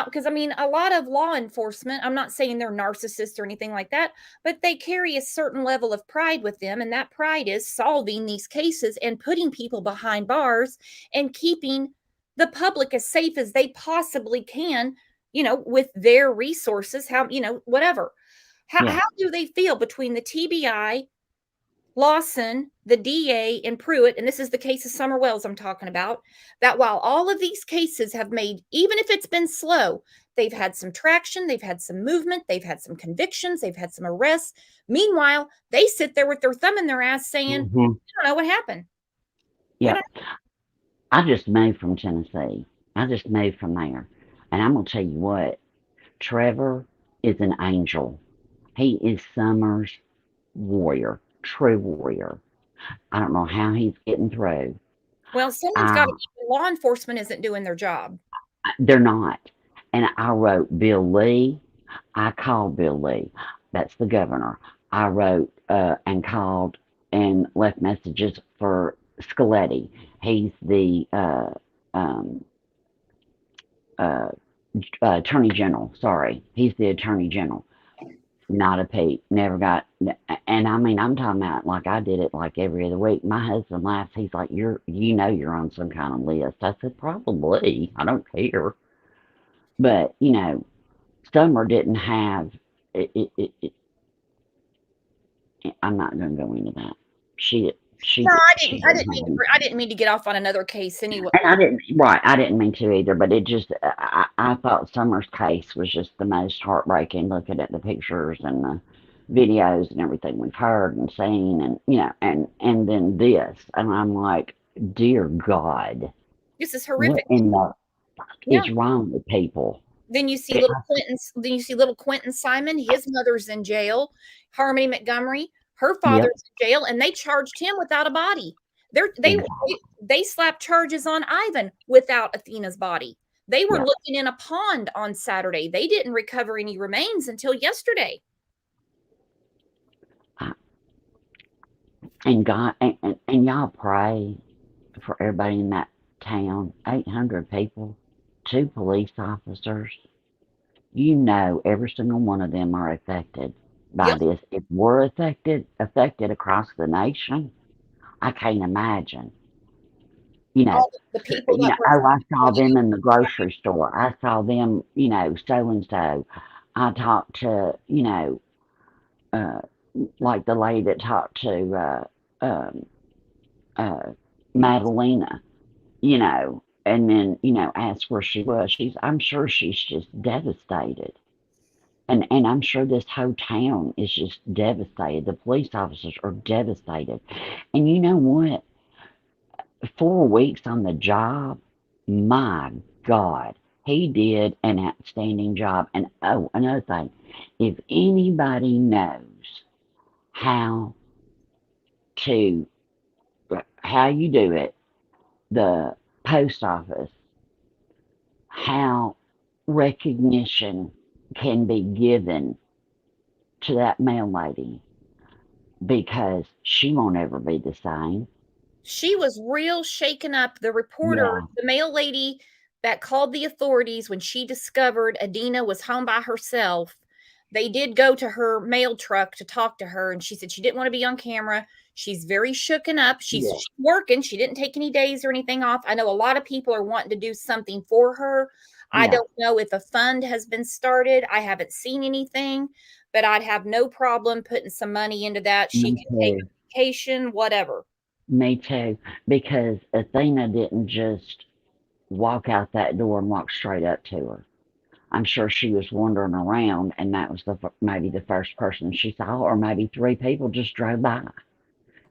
Because I mean, a lot of law enforcement, I'm not saying they're narcissists or anything like that, but they carry a certain level of pride with them, and that pride is solving these cases and putting people behind bars and keeping the public as safe as they possibly can, with their resources, whatever. How do they feel between the TBI, Lawson, the DA, and Pruitt, and this is the case of Summer Wells I'm talking about, that while all of these cases have made, even if it's been slow, they've had some traction, they've had some movement, they've had some convictions, they've had some arrests. Meanwhile, they sit there with their thumb in their ass saying, I don't know what happened. Yeah. I just moved from Tennessee. I just moved from there. And I'm going to tell you what, Trevor is an angel. He is Summer's warrior, true warrior. I don't know how he's getting through. Well, someone's got to be, law enforcement isn't doing their job. They're not. And I wrote Bill Lee. I called Bill Lee. That's the governor. I wrote and called and left messages for Scaletti. He's the attorney general. Sorry, he's the attorney general. Not a peep. Never got. And I mean, I'm talking about like I did it like every other week. My husband laughs. He's like, you're on some kind of list. I said, probably. I don't care. But Summer didn't have it. I'm not going to go into that. She. No, I didn't mean to get off on another case anyway. And I didn't mean to either, but it just, I thought Summer's case was just the most heartbreaking, looking at the pictures and the videos and everything we've heard and seen, and and then this, and I'm like, dear God, this is horrific. What in the fuck is wrong with people? Then you see little Quentin Simon, his mother's in jail. Harmony Montgomery, her father's in jail, and they charged him without a body. They slapped charges on Ivan without Athena's body. They were looking in a pond on Saturday. They didn't recover any remains until yesterday. And God, and y'all pray for everybody in that town. 800 people, 2 police officers. Every single one of them are affected by this. If we're affected across the nation, I can't imagine. The people I saw them in the grocery store. I saw them, so and so. I talked to, like the lady that talked to Madalena, and then, asked where she was. I'm sure she's just devastated. And I'm sure this whole town is just devastated. The police officers are devastated. And you know what? 4 weeks on the job, my God, he did an outstanding job. And oh, another thing, if anybody knows how you do it, the post office, how recognition can be given to that mail lady. because she won't ever be the same. She was real shaken up. The reporter, Yeah. the mail lady that called the authorities when she discovered Adina was home by herself, they did go to her mail truck to talk to her, and she said she didn't want to be on camera. She's very shooken up. She's Yeah. working. She didn't take any days or anything off. I know a lot of people are wanting to do something for her. I Yeah. don't know if a fund has been started. I haven't seen anything, but I'd have no problem putting some money into that. She Me can take a too. vacation, whatever. Me too. Because Athena didn't just walk out that door and walk straight up to her. I'm sure she was wandering around, and that was maybe the first person she saw, or maybe three people just drove by.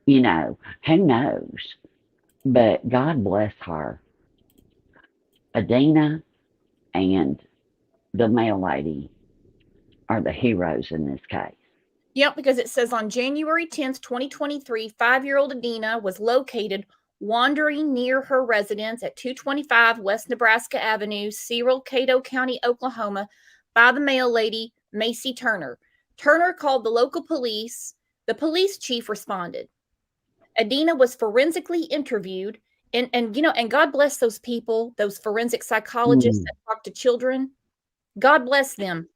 You know, who knows? But God bless her. Adina and the mail lady are the heroes in this case. Yep, because it says on January 10th, 2023, 5-year-old Adina was located wandering near her residence at 225 West Nebraska Avenue, Cyril, Cato County, Oklahoma, by the mail lady, Macy Turner. Turner called the local police. The police chief responded. Adina was forensically interviewed, and God bless those people, those forensic psychologists Mm, that talk to children. God bless them.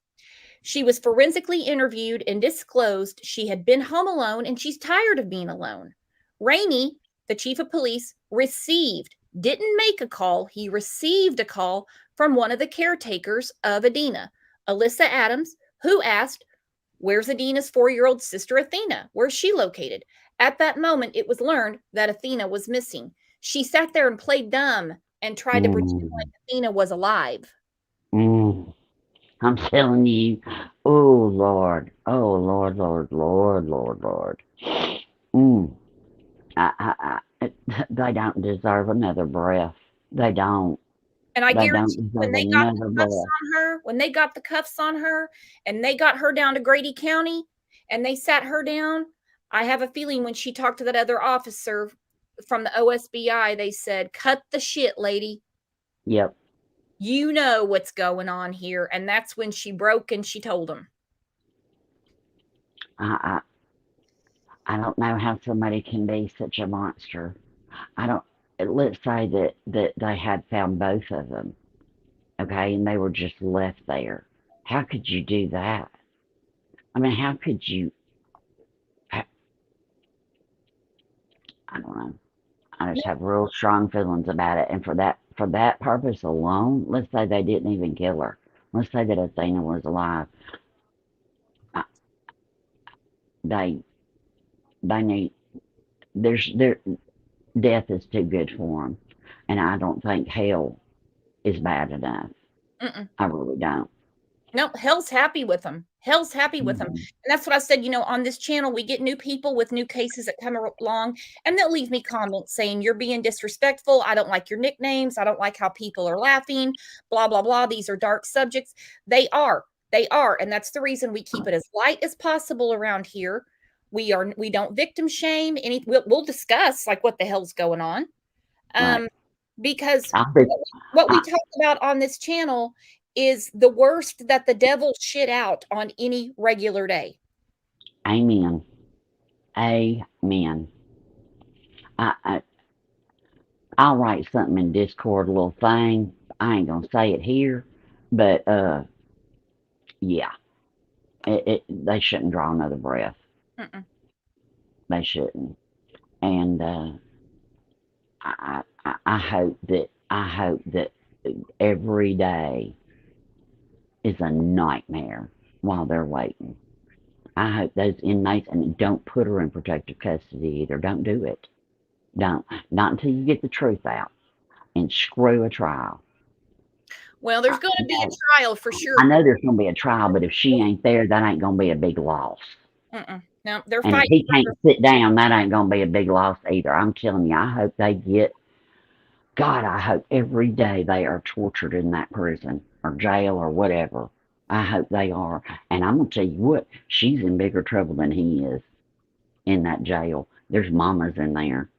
She was forensically interviewed and disclosed she had been home alone and she's tired of being alone. Rainey, the chief of police, didn't make a call, he received a call from one of the caretakers of Adina, Alyssa Adams, who asked, "Where's Adina's 4-year-old sister Athena? Where's she located?" At that moment, it was learned that Athena was missing. She sat there and played dumb and tried to pretend like mm, Athena was alive. mm. I'm telling you, oh Lord, oh Lord, Lord, Lord, Lord, Lord. Mm. They don't deserve another breath. They don't. And I They don't guarantee deserve another breath. when they got the cuffs on her and they got her down to Grady County and they sat her down, I have a feeling when she talked to that other officer from the OSBI, they said, "Cut the shit, lady. Yep. You know what's going on here." And that's when she broke and she told them. I, I don't know how somebody can be such a monster. I don't. Let's say that they had found both of them, okay, and they were just left there. How could you do that? I mean, how could you? I don't know. I just have real strong feelings about it, and for that purpose alone, let's say they didn't even kill her. Let's say that Athena was alive. Uh, They they need their death is too good for them, and I don't think hell is bad enough. Mm-mm. I really don't. No, hell's happy with them. Hell's happy with them. Mhm. And that's what I said, on this channel, we get new people with new cases that come along, and they'll leave me comments saying, "You're being disrespectful. I don't like your nicknames. I don't like how people are laughing, blah, blah, blah. These are dark subjects." They are. They are. And that's the reason we keep it as light as possible around here. We don't victim shame. We'll discuss like what the hell's going on. Right. Because I'll be. what we I, talk about on this channel is the worst that the devil shit out on any regular day. amen. Amen. I I'll write something in Discord, a little thing. I ain't gonna say it here, but yeah, they shouldn't draw another breath. Mm-mm. They shouldn't. And I hope that every day is a nightmare while they're waiting. I hope those inmates, and don't put her in protective custody either. Don't do it. Don't. Not until you get the truth out, and screw a trial. Well, there's I going to be a know, trial for sure. I know there's going to be a trial, but if she ain't there, that ain't going to be a big loss. Mm-mm. No, they're And if fighting. he can't sit down, that ain't going to be a big loss either. I'm telling you, I hope they get, God, I hope every day they are tortured in that prison or jail or whatever. I hope they are. And I'm going to tell you what, she's in bigger trouble than he is in that jail. There's mamas in there.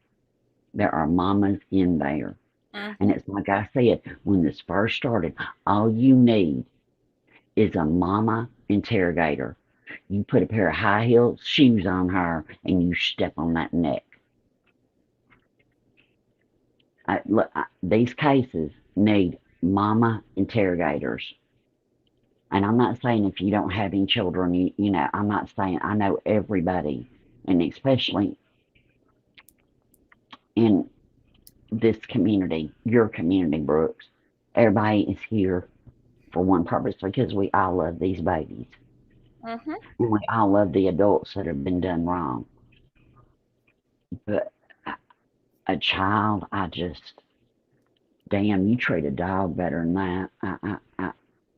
There are mamas in there. Mm-hmm. And it's like I said, when this first started, all you need is a mama interrogator. you put a pair of high heel shoes on her and you step on that neck. Look, these cases need mama interrogators. And I'm not saying if you don't have any children, you know, I'm not saying, I know everybody, and especially in this community, your community, Brooks, everybody is here for one purpose, because we all love these babies. Mm-hmm. And we all love the adults that have been done wrong. But a child, damn, you treat a dog better than that.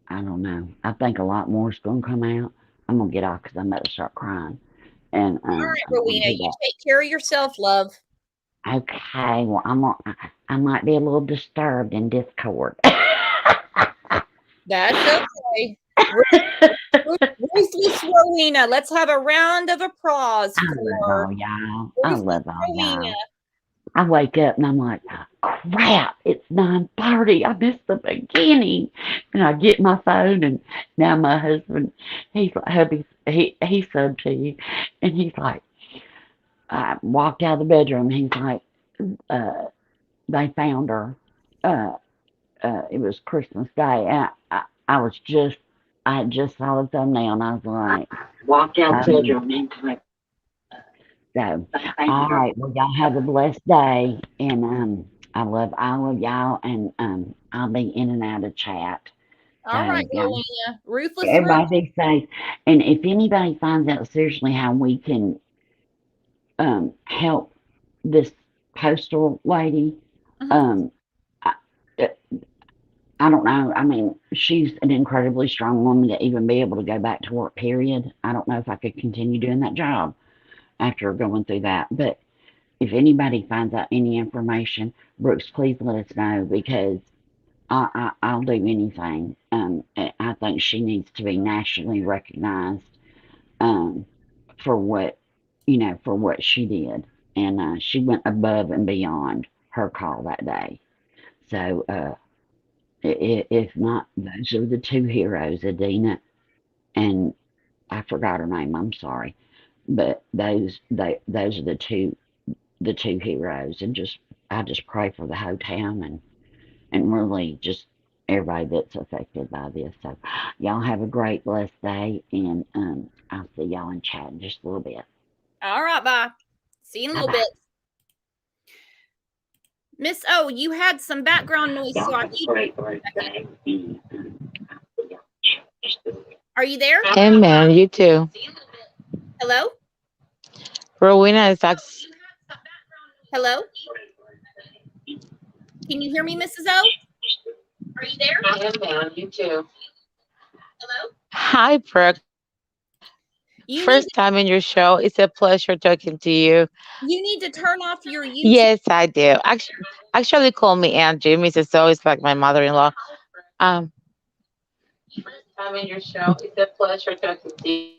I don't know. I think a lot more is going to come out. I'm going to get off because I'm about to start crying. And All right, Rowena, you take care of yourself, love. Okay, well, I might be a little disturbed in Discord. That's okay. Ruthless Rowena. Let's have a round of applause I love for all y'all. I Ruthless love all Rowena. y'all. I wake up and I'm like, crap, it's 9:30. I missed the beginning. And I get my phone, and now my husband, he's like, hubby, he subbed to you. And he's like, I walked out of the bedroom. He's like, they found her. It was Christmas Day. And I had just saw the thumbnail, and I was like, walked out the bedroom. And he's like, so, all right, well, y'all have a blessed day, and I love all of y'all, and I'll be in and out of chat. All right, Yeah, Rowena. Ruthless everybody be safe. And if anybody finds out seriously how we can help this postal lady, I, I don't know. I mean, she's an incredibly strong woman to even be able to go back to work, period. I don't know if I could continue doing that job after going through that. But if anybody finds out any information, Brooks, please let us know, because I'll do anything. I think she needs to be nationally recognized for what, for what she did. And she went above and beyond her call that day. So if not, those are the two heroes, Adina, and I forgot her name. I'm sorry, but those are the two heroes. And I just pray for the whole town, and really just everybody that's affected by this. So y'all have a great blessed day, and I'll see y'all in chat in just a little bit. All right, bye. See you in a little bit. Miss O, you had some background noise, so I need. Are you there? Amen. You too. Hello? Rowena is Hello? Can you hear me, Mrs. O? Are you there? Amen. You too. Hello? Hi, Brooke. First time in your show. It's a pleasure talking to you. You need to turn off your YouTube. Yes, I do. Actually, call me Angie. Mrs. O is like my mother-in-law. First time in your show. It's a pleasure talking to you.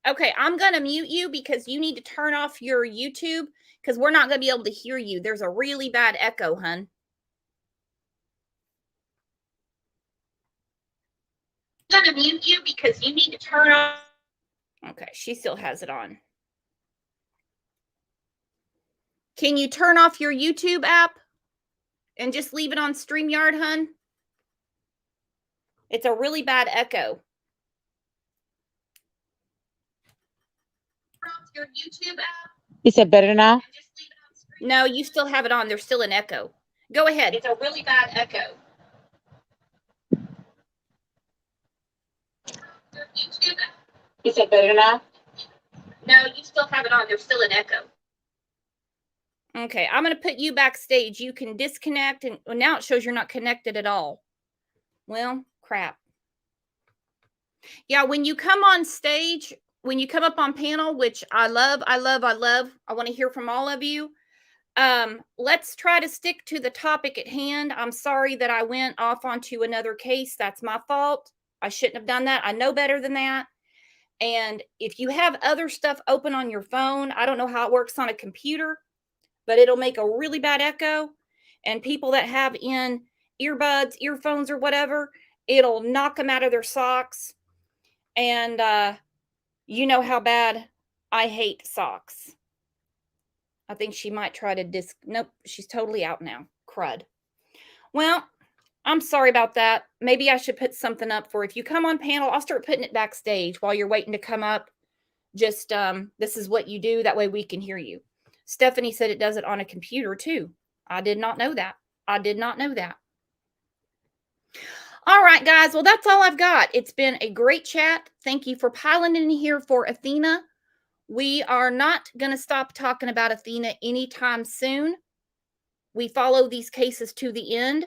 Okay, I'm going to mute you because you need to turn off your YouTube, because we're not going to be able to hear you. There's a really bad echo, hun. I'm going to mute you because you need to turn off. Okay, she still has it on. Can you turn off your YouTube app and just leave it on StreamYard, hun? It's a really bad echo. Turn off your YouTube app. Is it better now? No, you still have it on. There's still an echo. Go ahead. It's a really bad echo. Your YouTube app. Is it better now? No, you still have it on. There's still an echo. Okay, I'm going to put you backstage. You can disconnect, and well, now it shows you're not connected at all. Well, crap. Yeah, when you come on stage, when you come up on panel, which I love, I want to hear from all of you. Let's try to stick to the topic at hand. I'm sorry that I went off onto another case. That's my fault. I shouldn't have done that. I know better than that. And if you have other stuff open on your phone, I don't know how it works on a computer, but it'll make a really bad echo. And people that have in earbuds, earphones, or whatever, it'll knock them out of their socks. And You know how bad I hate socks. I think she might try to nope, she's totally out now. Crud. Well, I'm sorry about that. Maybe I should put something up for if you come on panel. I'll start putting it backstage while you're waiting to come up. Just this is what you do. That way we can hear you. Stephanie said it does it on a computer too. I did not know that. I did not know that. All right, guys. Well, that's all I've got. It's been a great chat. Thank you for piling in here for Athena. We are not going to stop talking about Athena anytime soon. We follow these cases to the end.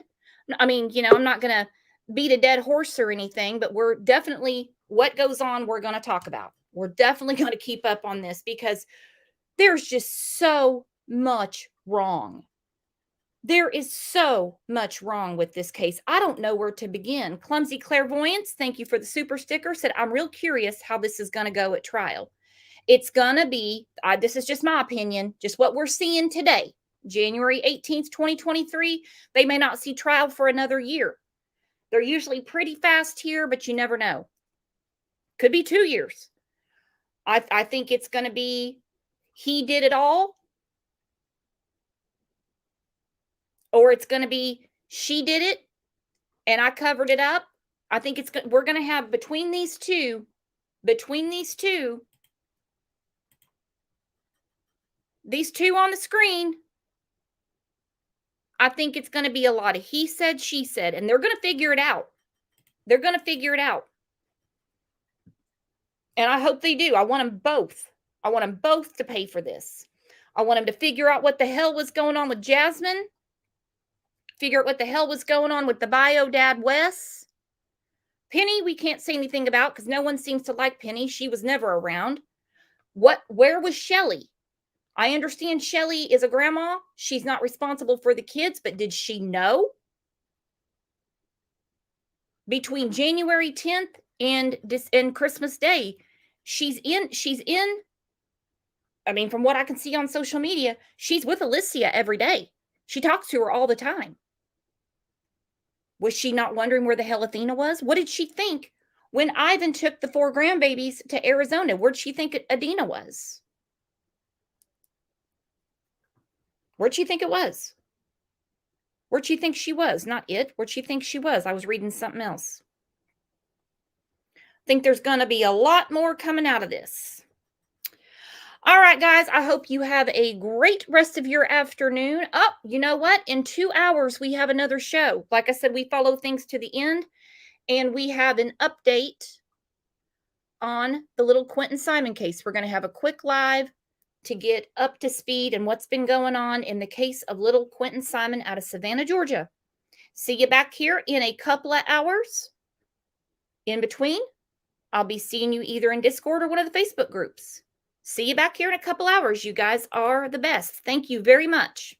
I mean, you know, I'm not going to beat a dead horse or anything, but we're definitely, what goes on, we're going to talk about. We're definitely going to keep up on this because there's just so much wrong. There is so much wrong with this case. I don't know where to begin. Clumsy Clairvoyance, thank you for the super sticker, said, I'm real curious how this is going to go at trial. It's going to be, this is just my opinion, just what we're seeing today, January 18th, 2023. They may not see trial for another year. They're usually pretty fast here, but you never know. Could be 2 years. I think it's going to be, he did it all. Or it's going to be, she did it and I covered it up. I think we're going to have between these two, these two on the screen, I think it's going to be a lot of he said, she said, and they're going to figure it out. They're going to figure it out. And I hope they do. I want them both. I want them both to pay for this. I want them to figure out what the hell was going on with Jasmine. Figure out what the hell was going on with the bio dad, Wes. Penny, we can't say anything about because no one seems to like Penny. She was never around. Where was Shelly? I understand Shelly is a grandma. She's not responsible for the kids, but did she know? Between January 10th and Christmas Day, she's in, I mean, from what I can see on social media, she's with Alicia every day. She talks to her all the time. Was she not wondering where the hell Athena was? What did she think when Ivan took the 4 grandbabies to Arizona? Where'd she think Adina was? Where'd she think it was? Where'd she think she was? Not it. Where'd she think she was? I was reading something else. Think there's going to be a lot more coming out of this. All right, guys, I hope you have a great rest of your afternoon. Oh, you know what? In 2 hours, we have another show. Like I said, we follow things to the end, and we have an update on the little Quentin Simon case. We're going to have a quick live to get up to speed and what's been going on in the case of little Quentin Simon out of Savannah, Georgia. See you back here in a couple of hours. In between, I'll be seeing you either in Discord or one of the Facebook groups. See you back here in a couple hours. You guys are the best. Thank you very much.